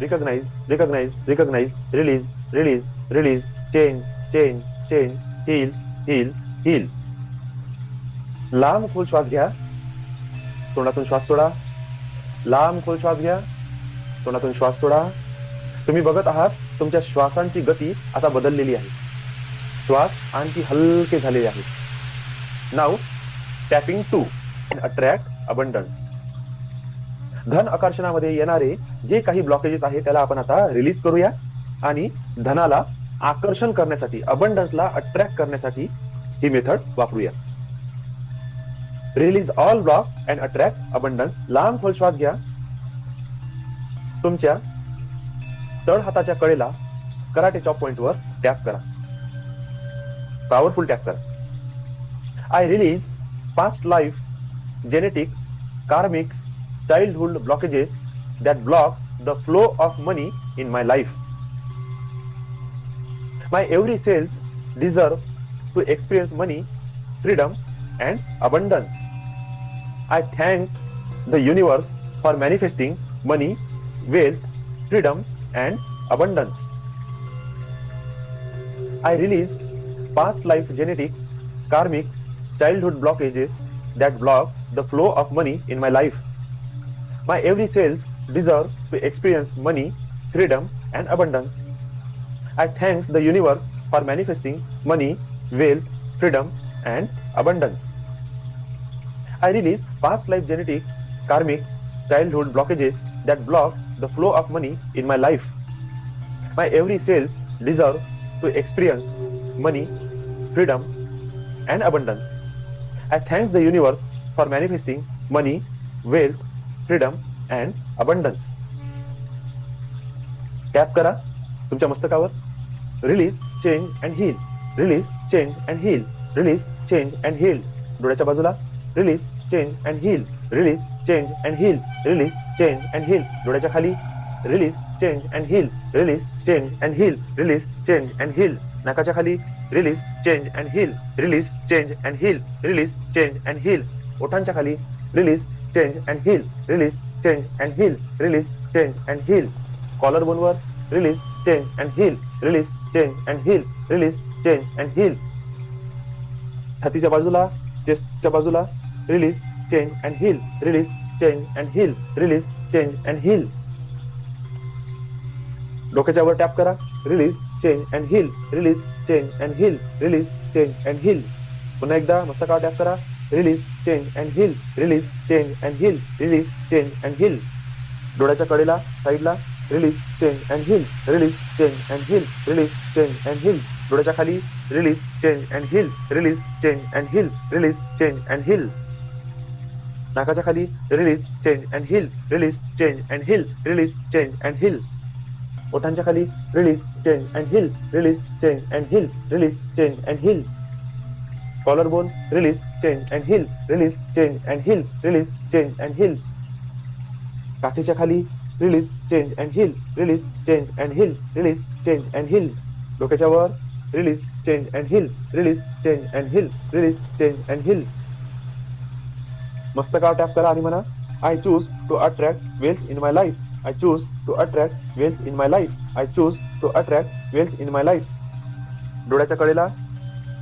Recognise, recognise, recognise, release, release, release, change, change, change, heal, heal, heal. लांब खोल श्वास घ्या. तोंडातून श्वास सोडा. लांब खोल श्वास घ्या. तोंडातून श्वास सोडा. तुम्ही बघत आहात तुमच्या श्वासांची गती आता बदललेली आहे. श्वास आणखी हलके झालेले आहेत. नाव टॅपिंग 2 अट्रॅक्ट अबंडन्स. धन आकर्षणामध्ये येणारे जे काही ब्लॉकेजेस आहेत त्याला आपण आता रिलीज करूया आणि धनाला आकर्षण करण्यासाठी, अबंडन्सला अट्रॅक्ट करण्यासाठी ही मेथड वापरूया. Release all block and attract abundance. लांब खोल श्वास घ्या. तुमच्या तळ हाताच्या कडेला कराटे चॉप पॉइंट वर टॅप करा. पॉवरफुल टॅप करा. I release past life, genetic, कार्मिक, childhood blockages that block the flow of money in my life. My every cells deserve to experience money, freedom and abundance. I thank the universe for manifesting money, wealth, freedom and abundance. I release past life genetic, karmic, childhood blockages that block the flow of money in my life. My every cells deserve to experience money, freedom and abundance. I thank the universe for manifesting money, wealth, freedom and abundance. I release past life genetic, karmic, childhood blockages that block the flow of money in my life. My every cells deserve to experience money, freedom and abundance. I thank the universe for manifesting money, wealth, freedom and abundance. Tap करा तुमच्या मस्तकावर. Release, change and heal, release, change and heal, release, change and heal. डोळ्याच्या बाजूला, release, change and heal, release, change and heal, release, change and heal. डोळ्याच्या खाली, release, change and heal, release, change and heal, release, change and heal. नाकाच्या खाली, release, change and heal, release, change and heal, release, change and heal. ओठांच्या खाली, release, change and heal, release, change and heal, release, change and heal. Collar bone वर, release, change and heal, release, change and heal, release, change and heal. छातीच्या बाजूला, चेस्टच्या बाजूला, release, change and heal, release, change and heal, release, change and heal. डोक्याच्या वर tap करा. release, change and heal, release, change and heal, release, change and heal. पुन्हा एकदा मस्तकावर tap करा. release, change and heal, release, change and heal, release, change and heal. डोळ्याच्या कडेला, साईडला, release, change and heal, release, change and heal, release, change and heal. डोळ्याच्या खाली, release, change and heal, release, change and heal, release, change and heal. नाकाच्या खाली release change and heal, release change and heal, release change and heal. ओठांच्या खाली release change and heal, release change and heal, release change and heal. Collar bone release change and heal, release change and heal, release change and heal. काठीच्या खाली release change and heal, release change and heal, release change and heal. डोक्याच्या वर release change and heal, release change and heal, release change and heal. मस्तकावर tap करा आणि म्हणा, I choose to attract wealth in my life, I choose to attract wealth in my life, I choose to attract wealth in my life. डोळ्याच्या कडेला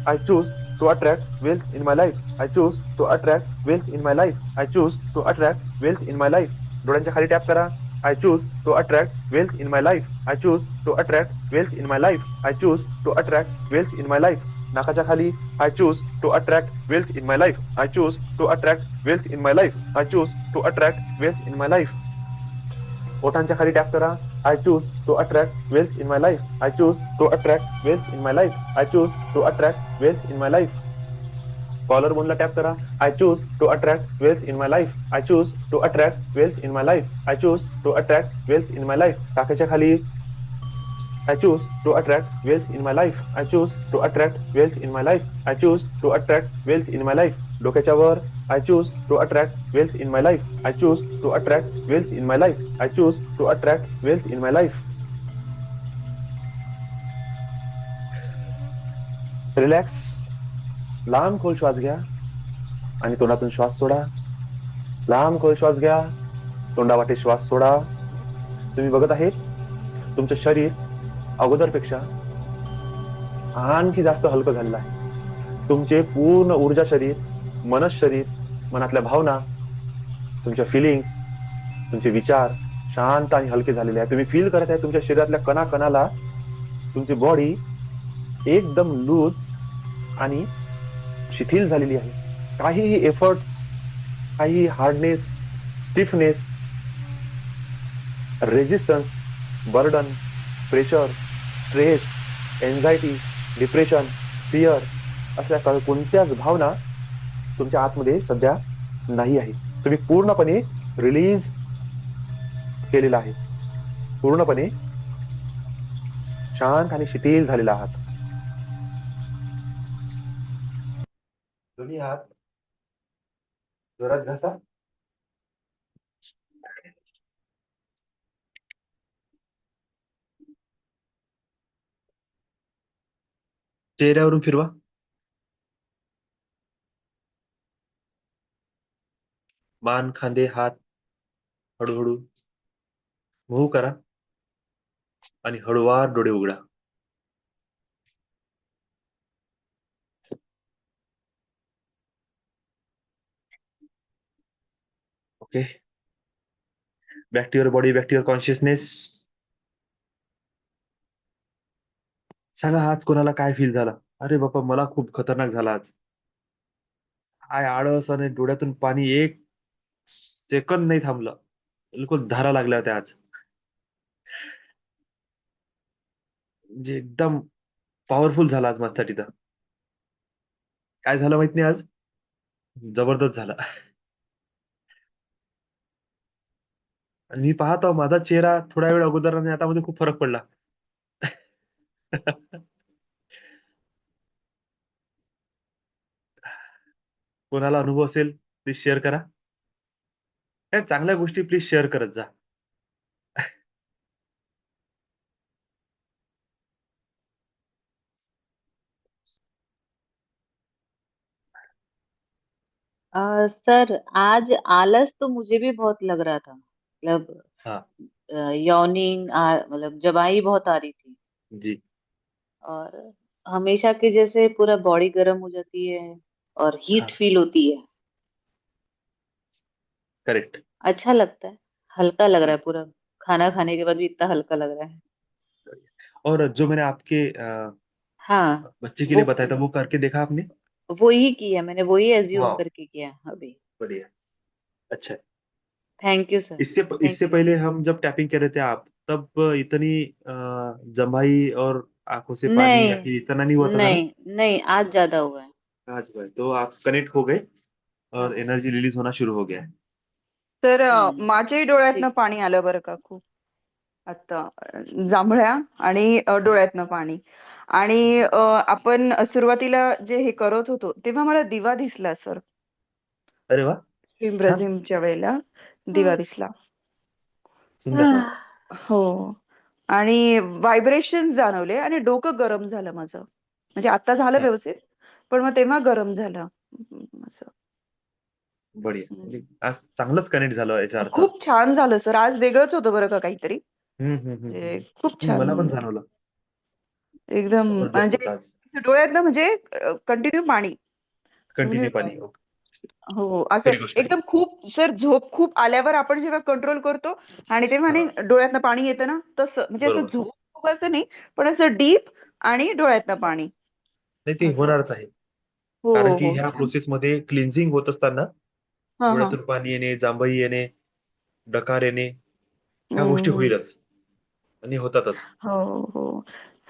I choose to attract wealth in my life, I choose to attract wealth in my life, I choose to attract wealth in my life. डोळ्यांच्या खाली tap करा, I choose to attract wealth in my life, I choose to attract wealth in my life, I choose to attract wealth in my life. नाकाच्या खाली I choose to attract wealth in my life, I choose to attract wealth in my life, I choose to attract wealth in my life. ओठांच्या खाली tap करा, I choose to attract wealth in my life, I choose to attract wealth in my life, I choose to attract wealth in my life. Collar बोनला tap करा, I choose to attract wealth in my life, I choose to attract wealth in my life, I choose to attract wealth in my life. टाकाच्या खाली I choose to attract wealth in my life, I choose to attract wealth in my life, I choose to attract wealth in my life. डोक्याच्या वर I choose to attract wealth in my life, I choose to attract wealth in my life, I choose to attract wealth in my life. Relax. लांब खोल श्वास घ्या आणि तोंडातून श्वास सोडा. लांब खोल श्वास घ्या, तोंडावाटे श्वास सोडा. तुम्ही बघत आहे तुमचं शरीर अगोदरपेक्षा आणखी जास्त हलकं झालेलं आहे. तुमचे पूर्ण ऊर्जा शरीर, मनस शरीर, मनातल्या भावना, तुमच्या फिलिंग्स, तुमचे विचार शांत आणि हलके झालेले आहे. तुम्ही फील करत आहे तुमच्या शरीरातल्या कणाकणाला तुमची बॉडी एकदम लूज आणि शिथिल झालेली आहे. काहीही एफर्ट, काहीही hardness, stiffness, resistance, burden, pressure, stress, anxiety, depression, fear अशा कोणत्याच भावना तुमच्या आतमध्ये सध्या नाही आहे. तुम्ही पूर्णपणे रिलीज केलेला आहे, पूर्णपणे शांत आणि शिथिल झालेला आहात. दोन्ही हात जोरात घासा. चेहऱ्यावरून फिरवा. मान, खांदे, हात हळूहळू मूव्ह करा आणि हळूवार डोळे उघडा. Okay. Back to your body, back to your consciousness. सांगा आज कोणाला काय फील झाला? अरे बापा, मला खूप खतरनाक झाला आज. काय आळस आणि डोळ्यातून पाणी एक सेकंद नाही थांबलं. बिलकुल धारा लागल्या होत्या आज. म्हणजे एकदम पॉवरफुल झाला आज माझ्यासाठी. तर काय झालं माहित नाही आज, जबरदस्त झाला. आणि मी पाहतो माझा चेहरा थोड्या वेळ अगोदर आणि आता मध्ये खूप फरक पडला. कोणाला अनुभव असेल प्लीज शेअर करा. काय चांगल्या गोष्टी प्लीज शेअर करत जा. सर, आज आलस तो मुझे भी बहुत लग रहा था, मतलब हाँ यॉर्निंग, मतलब जबाई बहुत आ रही थी। जी. और हमेशा के जैसे पूरा बॉडी गर्म हो जाती है और हीट हाँ फील होती है। करेक्ट. अच्छा लगता है, हल्का लग रहा है पूरा। खाना खाने के बाद भी इतना हल्का लग रहा है। और जो मैंने आपके हाँ, बच्चे के वो लिए बताया था वो करके देखा आपने? वो ही किया मैंने, वही एज्यूम वाह, करके किया अभी। बढ़िया, अच्छा है. थैंक यू सर, थैंक इससे यू। पहले हम जब टैपिंग कर रहे थे आप तब इतनी जमाई और आंखों से पानी या नहीं, फिर इतना नहीं हुआ था ना? नहीं, नहीं, आज ज्यादा हुआ है। आज भाई तो आप कनेक्ट हो गए और एनर्जी रिलीज होना शुरू हो गया है. तर माझ्याही डोळ्यातनं ठीक. पाणी आलं बरं का खूप आता जांभळ्या आणि डोळ्यातनं पाणी आणि आपण सुरुवातीला जे हे करत होतो तेव्हा मला दिवा दिसला सर अरे वा, छान, ब्रझिमच्या वेळेला दिवा दिसला सुंदर. हो आणि व्हायब्रेशन जाणवले आणि डोकं गरम झालं माझं म्हणजे आता झालं छान, व्यवस्थित पण मग तेव्हा गरम झालं असं बढिया. हम्म. म्हणजे आज चांगलंच कनेक्ट झालं याचा अर्थ. खूप छान झालं सर आज वेगळंच होतं बरं का काहीतरी खूप मला पण छान जाणवलं. एकदम जबरदस्त म्हणजे होतं आज. डोळ्यातनं म्हणजे कंटिन्यू पाणी म्हणजे कंटिन्यू पाणी. ओके. हो असं खरी गोष्ट आहे. एकदम खूप सर झोप खूप आल्यावर आपण जेव्हा कंट्रोल करतो आणि तेव्हा हा, नाही डोळ्यातनं पाणी येतं ना तसं म्हणजे असं बरोबर. झोप खूप असं नाही पण असं डीप आणि डोळ्यातनं पाणी नाही, ते असं होणारच आहे. हो कारण की हो ह्या छान प्रोसेसमध्ये क्लिन्झिंग होत असताना हा हा डोळ्यातून पाणी येणे, जांभई येणे, डकार येणे, ह्या गोष्टी हम्म. होईलच आणि होतातच. हो हो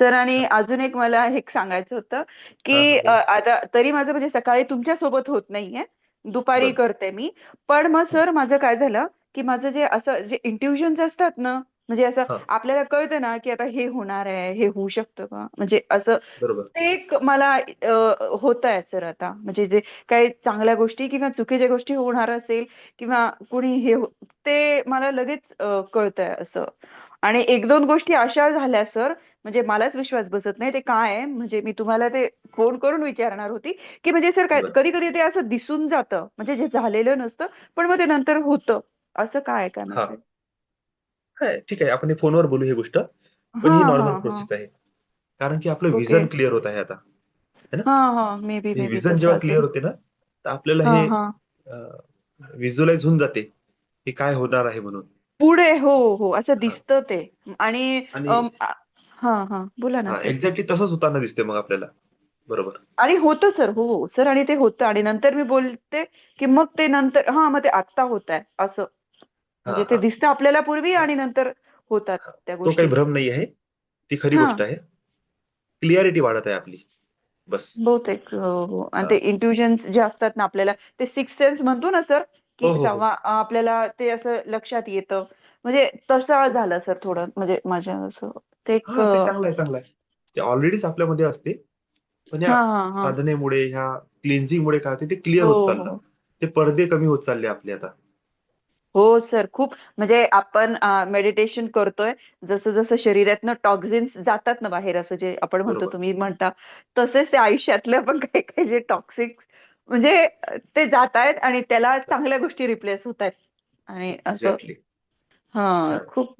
सर आणि छान. अजून एक मला हे सांगायचं होतं हा हा, की बोला. आता तरी माझं म्हणजे सकाळी तुमच्या सोबत होत नाहीये दुपारी बरं. करते मी पण मग सर माझं काय झालं की माझं जे असं जे इंट्युजन्स असतात ना म्हणजे असं हा, आपल्याला कळतं ना की आता हे होणार आहे हे होऊ शकतं का म्हणजे असं बरोबर. ते एक मला होत आहे सर आता म्हणजे जे काही चांगल्या गोष्टी किंवा चुकीच्या गोष्टी होणार असेल किंवा कुणी ते मला लगेच कळतंय असं आणि एक दोन गोष्टी अशा झाल्या सर म्हणजे मलाच विश्वास बसत नाही ते काय आहे म्हणजे मी तुम्हाला ते फोन करून विचारणार होती की म्हणजे सर काय बरं. कधी कधी ते असं दिसून जातं म्हणजे जे झालेलं नसतं पण मग ते नंतर होतं असं काय काय हा, म्हणजे काय ठीक आहे, आपण हे फोनवर बोलू ही गोष्ट. पण हा ही हा नॉर्मल हा प्रोसेस आहे. कारण की आपलं ओके विजन क्लिअर होत आहे आता, है ना? हा हा मे हे बी विजन तसं जेव्हा क्लिअर असेल होते ना, तर आपल्याला हा हे हा व्हिज्युअलाइज होऊन जाते की काय होणार आहे म्हणून. पुढे हो हो असं हा, दिसतं ते आणि आणि हा हा बोला ना हा, सर एक्झॅक्टली तसंच होताना दिसते मग आपल्याला. बरोबर. आणि होतं सर हो हो सर आणि ते होतं आणि नंतर मी बोलते की मग ते नंतर हा मग ते आत्ता होत आहे असं हा म्हणजे ते हा दिसतं आपल्याला पूर्वी हा आणि नंतर होतात हा. त्या तो काही गोष्टी भ्रम नाही आहे, ती खरी हा गोष्ट आहे. क्लिअरिटी वाढत आहे आपली, बस. बहुतेक हो हो आणि हा, ते इंट्युजन्स जे असतात ना आपल्याला ते सिक्स सेन्स म्हणतो ना सर हो की हो हो. आपल्याला ते असं लक्षात येतं म्हणजे तसं झालं सर थोडं म्हणजे माझ्या असं ते एक हा, ते चांगलं आहे, चांगलं आहे. ते ऑलरेडीच आपल्यामध्ये असते, पण या हा हा हा साधनेमुळे, ह्या क्लिन्झिंगमुळे काय होते, ते क्लिअर हो होत चाललं. हो ते पडदे कमी होत चालले आपले आता. हो सर खूप म्हणजे आपण मेडिटेशन करतोय जसं जसं शरीरातनं टॉक्झिन्स जातात ना बाहेर असं जे आपण म्हणतो बरोबर. तुम्ही म्हणता तसेच ते आयुष्यातलं पण काही काही जे टॉक्सिक म्हणजे ते जात आहेत आणि त्याला चांगल्या गोष्टी रिप्लेस होत आहेत आणि असं एक्झॅक्टली. हा छान. खूप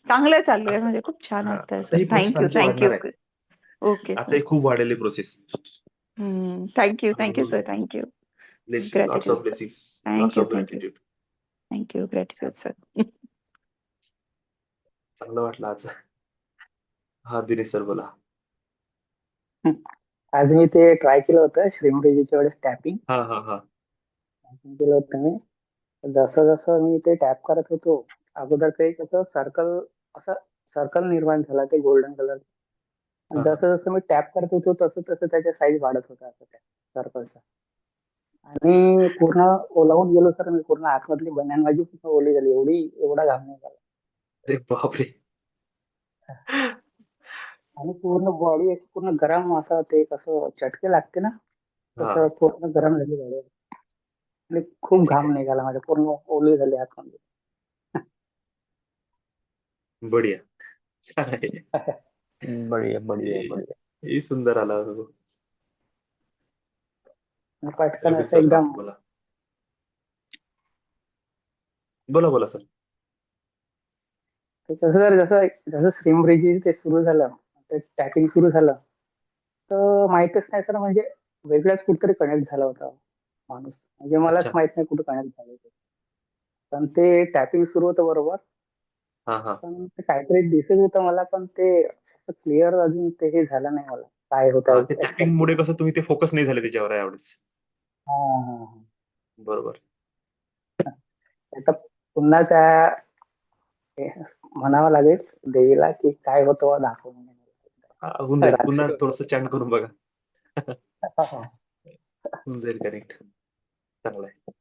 चांगलं चालू आहे आता म्हणजे खूप छान हा, वाटतंय आता सर ही प्रोसेस थँक्यू आणखी थँक्यू वाढणार आहे. ओके आता सर ही खूप वाढलेली process. Thank you sir thank you bless you, lots gratitude of sir blessings, lots thank you of thank you gratitude. Thank you gratitude sir चांगलं वाटलं आज. हा, दिनेश सर बोला. हं. आज मी ते ट्राय केलं होतं श्रीमतीजीच्या वेळेस टॅपिंग हा हा हा केलं होतं मी. जसं जसं मी ते टॅप करत होतो अगोदर ते कसं सर्कल असं सर्कल निर्माण झाला ते गोल्डन कलर आणि हा हा. जसं जसं मी टॅप करत होतो तसं तसं त्याच्या साईज वाढत होता असं त्या सर्कलचा आणि पूर्ण ओलावून गेलो सर मी पूर्ण आतमधली बन्यान माझी पूर्ण ओली झाली एवढा घाम निघाला अरे बापरे. आणि पूर्ण बॉडी अशी पूर्ण गरम असं ते कसं चटके लागते ना हा, तसं पूर्ण गरम झाली बॉडी आणि खूप ठीक घाम आहे. निघाला माझ्या पूर्ण ओली झाली आतमध्ये बढिया. छान आहे. बढ़िया बढ़िया हे- बढ़िया हे सुंदर आला हो. आणि पटकन रमेश असं सर, हा एकदम बोला. बोला बोला सर. ते कसं जर जसं जसं स्ट्रीम ते सुरू झालं ते टॅपिंग सुरू झालं तर माहितच नाही सर म्हणजे वेगळ्याच कुठेतरी कनेक्ट झाला होता माणूस म्हणजे मलाच अच्छा. माहित नाही कुठे कनेक्ट झालं ते पण ते टॅपिंग सुरू होतं बरोबर हा हा पण ते काहीतरी दिसत होतं मला पण ते क्लिअर अजून ते हे झालं नाही मला काय होत हा, आहे ते टॅपिंग एक्झॅक्टली मुळे कसं तुम्ही ते फोकस नाही झाले त्याच्यावर यावेळेस. हा हा हा बरोबर. आता पुन्हा त्या हे म्हणावं लागेल देवीला की काय होतं दाखव म्हणून हा, होऊन जाईल, पुन्हा रात्री थोडस चॅन करून बघा. हा, हा. होऊन जाईल कनेक्ट. चांगलं आहे.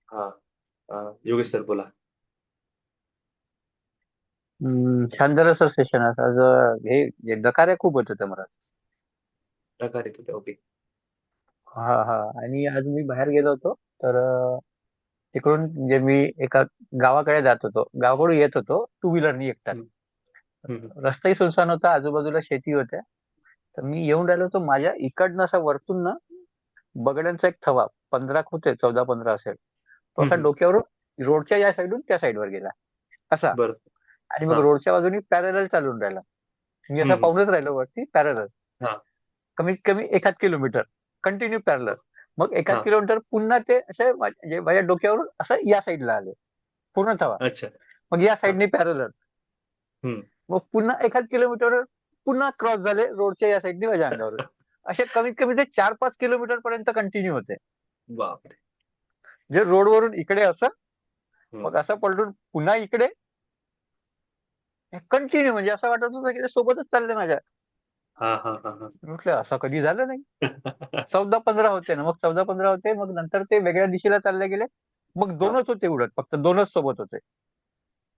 हा योगेश सर बोला. छान झालं सर सेशन. आज हे दकाऱ्या खूप होत होत्या मला. प्रकारे तुला ओके. हा हा. आणि आज मी बाहेर गेलो होतो तर तिकडून म्हणजे मी एका गावाकडे जात होतो, गावाकडून येत होतो टू व्हीलरनी एकटाच. हम्म, हम्म, रस्ताही सुनसान होता, आजूबाजूला शेती होत्या. तर मी येऊन राहिलो होतो, माझ्या इकडनं असा वरतून ना बगड्यांचा एक थवा 15 होते, 14-15 असेल, तो असा हम्म. डोक्यावरून रोडच्या या साईडून त्या साईडवर गेला असा. बरं. आणि मग हा. रोडच्या बाजूनी पॅरलल चालून राहिला. मी असा हम्म, पाहूनच राहिलो वरती पॅरलल. हा. कमीत कमी 1/2 किलोमीटर कंटिन्यू पॅरलल. मग 1/2 हा. किलोमीटर पुन्हा ते असे म्हणजे माझ्या डोक्यावरून असं या साईडला आले पूर्ण थवा. अच्छा. मग या हा. साईडने पॅरलल. हम्म. मग पुन्हा 1/2 किलोमीटर पुन्हा क्रॉस झाले रोडच्या या साईडने माझ्या अंगावर. असे कमीत कमी ते 4-5 किलोमीटर पर्यंत कंटिन्यू होते. बापरे. जे रोडवरून इकडे असं, हम्म. मग असं पलटून पुन्हा इकडे, कंटिन्यू. म्हणजे असं वाटत होतं की ते सोबतच चालले माझ्या. हा हा हा हा. म्हटलं असं कधी झालं नाही. 14-15 होते ना, मग 14-15 होते. मग नंतर ते वेगळ्या दिशेला चालले गेले. मग हा. 2च होते उलट, फक्त 2च सोबत होते.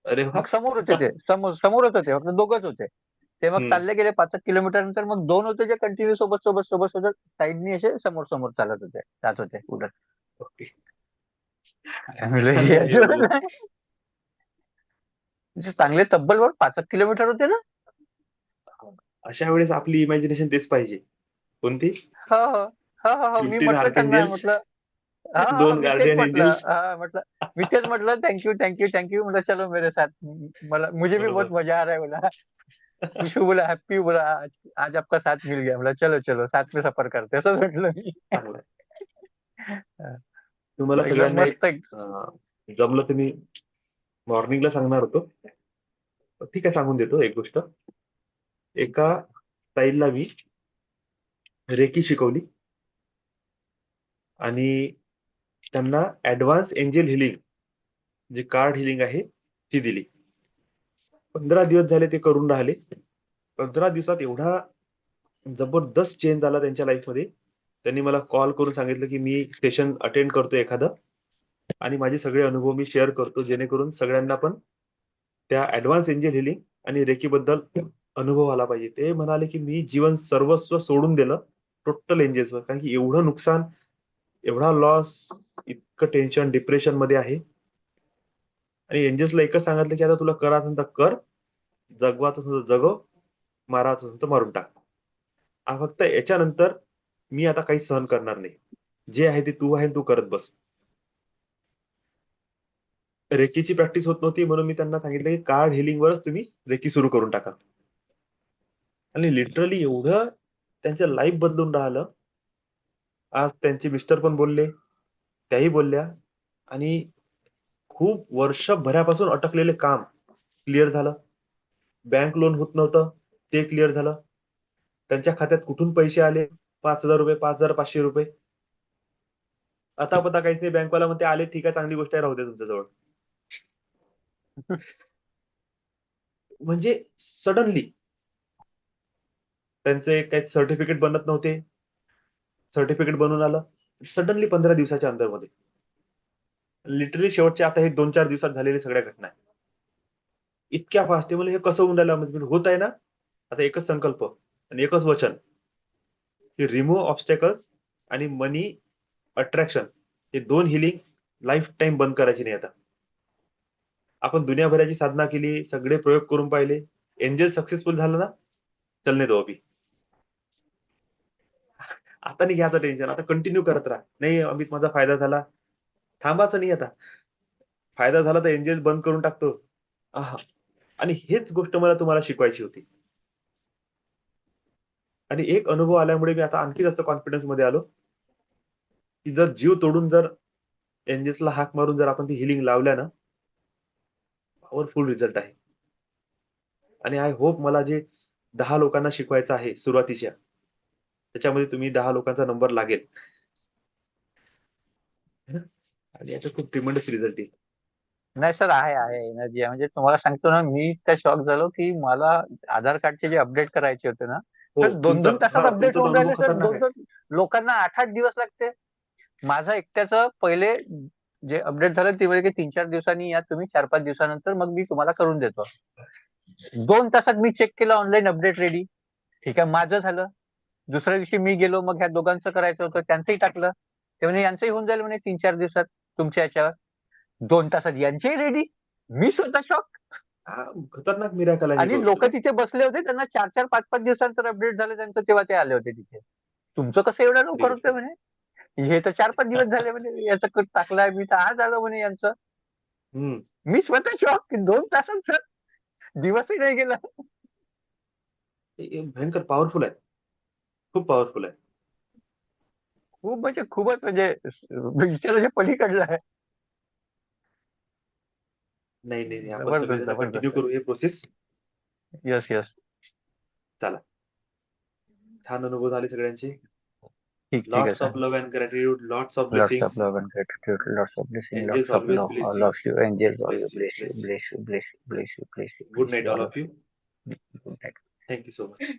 अरे वा. मग समोर होते ते, समोरच होते, फक्त 2च होते ते. मग हम्म. चालले गेले 5 किलोमीटर नंतर, मग 2 होते जे कंटिन्यू सोबत सोबत सोबत सोबत साईडनी असे समोर समोर चालत होते, जात होते उलट. ओके. म्हणलं हे चांगलं आहे असं बाबा. म्हणजे चांगले तब्बल वर 5 किलोमीटर होते ना. अशा वेळेस आपली इमॅजिनेशन तेच पाहिजे. कोणती? हो हो हो हो हो. मी 15 म्हटलं त्यांना, आर्कएंजेल्स, म्हटलं हा हा, 2 मी तेच गार्डियन म्हटलं. एंजल्स. हा म्हटलं, मी तेच म्हटलं, थँक्यू थँक्यू थँक्यू. म्हटलं चलो मेरे साथ, मला मुझे भी बहुत बरोबर. मजा आ रहा है बोला. खुशबू बोला हैप्पी, बोला आज आज आपका साथ मिल गया. बोला चलो चलो साथ में सफर करते, असं म्हटलं मी. चांगलं आहे. तुम्हाला एकदम सगळ्यांना एक मस्त. जमलं तर मी मॉर्निंगला सांगणार होतो. ठीक आहे, सांगून देतो एक गोष्ट. एका ताईला मी रेकी शिकवली आणि त्यांना ऍडव्हान्स एंजल हिलिंग, जे कार्ड हिलिंग आहे, ती दिली. 15 दिवस झाले ते करून राहिले. 15 दिवसात एवढा जबरदस्त चेंज आला त्यांच्या लाईफमध्ये. त्यांनी मला कॉल करून सांगितलं की मी सेशन अटेंड करतो एखादं, आणि माझे सगळे अनुभव मी शेअर करतो, जेणेकरून सगळ्यांना पण त्या ऍडव्हान्स एंजल हिलिंग आणि रेकी बद्दल अनुभव आला पाहिजे. ते म्हणाले की मी जीवन सर्वस्व सोडून दिलं टोटल एंजल्सवर, कारण की एवढं नुकसान, एवढा लॉस, इतकं टेन्शन, डिप्रेशन मध्ये आहे. आणि एंजल्सला एकच सांगितलं की आता तुला करायचं असेल तर कर, जगवायचं असेल तर जगव, मारायचं असेल तर मारून टाक. फक्त याच्यानंतर मी आता काही सहन करणार नाही. जे आहे ते तू आहे, तू करत बस. रेकीची प्रॅक्टिस होत नव्हती, म्हणून मी त्यांना सांगितलं की कार्ड हिलिंग वरच तुम्ही रेकी सुरू करून टाका. आणि लिटरली एवढं त्यांचं लाईफ बदलून राहिलं. आज त्यांचे मिस्टर पण बोलले, त्याही बोलल्या, आणि खूप वर्षभरापासून अटकलेले काम क्लिअर झालं. बँक लोन होत नव्हतं, ते क्लिअर झालं. त्यांच्या खात्यात कुठून पैसे आले, 5,000 रुपये, 5,500 रुपये. आता पता काहीच नाही. बँकवाला म्हणते आले, ठीक आहे, चांगली गोष्ट आहे, राहू दे तुमच्याजवळ. म्हणजे सडनली त्यांचे काही सर्टिफिकेट बनत नव्हते, सर्टिफिकेट बनून आलं सडनली 15 दिवसाच्या अंतरमध्ये. लिटरली शेवटच्या आता हे 2-4 दिवसात झालेल्या सगळ्या घटना आहेत. इतक्या फास्ट आहे. म्हणजे हे कसं होऊन राहिलं, म्हणजे होत आहे ना. आता एकच संकल्प आणि एकच वचन की रिमूव्ह ऑब्स्टॅकल्स आणि मनी अट्रॅक्शन, हे 2 हिलिंग लाईफ टाईम बंद करायची नाही. आता आपण दुनियाभराची साधना केली, सगळे प्रयोग करून पाहिले, एंजल सक्सेसफुल झालं ना, चलने दो अभी. आता नाही घ्यायचं टेन्शन, आता कंटिन्यू करत राहा. नाही अमित, माझा फायदा झाला, थांबाचं नाही. आता फायदा झाला तर एंजल बंद करून टाकतो. आहा. आणि हेच गोष्ट मला तुम्हाला शिकवायची होती. आणि एक अनुभव आल्यामुळे मी आता आणखी जास्त कॉन्फिडन्स मध्ये आलो की जर जीव तोडून, जर एंजल्सला हाक मारून जर आपण ती हिलिंग लावल्या ना, पॉवरफुल रिझल्ट आहे. आणि आय होप मला जे 10 लोकांना शिकवायचं आहे सुरुवातीच्या, त्याच्यामध्ये तुम्ही 10 लोकांचा नंबर लागेल. है ना? आणि याचा खूप ट्रिमेंडस रिझल्ट येईल. नाही सर, आहे आहे एनर्जी आहे. म्हणजे तुम्हाला सांगतो ना, मी इतका शॉक झालो की मला आधार कार्डचे जे अपडेट करायचे होते ना, हो, तर 2-2 तासात अपडेट तुमचा तर होऊन अनुभव राहिले सर. खतरनाक आहे. 2-2 लोकांना 8-8 दिवस लागते. माझा एकट्याचं पहिले जे अपडेट झालं ते म्हणजे 3-4 दिवसांनी या तुम्ही, 4-5 दिवसानंतर मग मी तुम्हाला करून देतो. 2 तासात मी चेक केलं ऑनलाईन अपडेट रेडी. ठीक आहे, माझं झालं. दुसऱ्या दिवशी मी गेलो, मग ह्या दोघांचं करायचं होतं, त्यांचंही टाकलं. ते म्हणे यांचंही होऊन जाईल म्हणे 3-4 दिवसात तुमच्या याच्यावर. 2 तासात यांचेही रेडी. मी स्वतः शॉक. हा, खतरनाक मिराकल आहे ही आणि गोष्ट. लोक तिथे बसले होते, त्यांना 4-4, 5-5 दिवसांतर अपडेट झालं त्यांचं, तेव्हा ते आले होते तिथे. तुमचं कसं एवढं लवकर होतं म्हणे? हे तर 4-5 दिवस झाले म्हणे, याचं कट टाकलाय मी तर आज आलं म्हणे यांचं. हम्म. मी स्वतः शॉक की 2 तासात सर, दिवसही नाही गेला. हे भयंकर पॉवरफुल आहे, खूप पॉवरफुल आहे. खूप म्हणजे खूपच म्हणजे विचाराच्या पलीकडलं आहे. नाही नाही नाही, आपण जबरदस्त, सगळेजण जबरदस्त. कंटिन्यू करू हे प्रोसेस. Yes yes. चला, छान अनुभव झाले सगळ्यांचे. ठीक ठीक आहे lots sir. Of love and gratitude, lots of Lots of blessings. love and gratitude, lots of blessing, Angels lots of always love. bless I you. love you, angels Bless always you, bless you, bless you. bless you, bless you, bless you, bless you. Good bless night, you all all. of you. Good night. Thank you so much.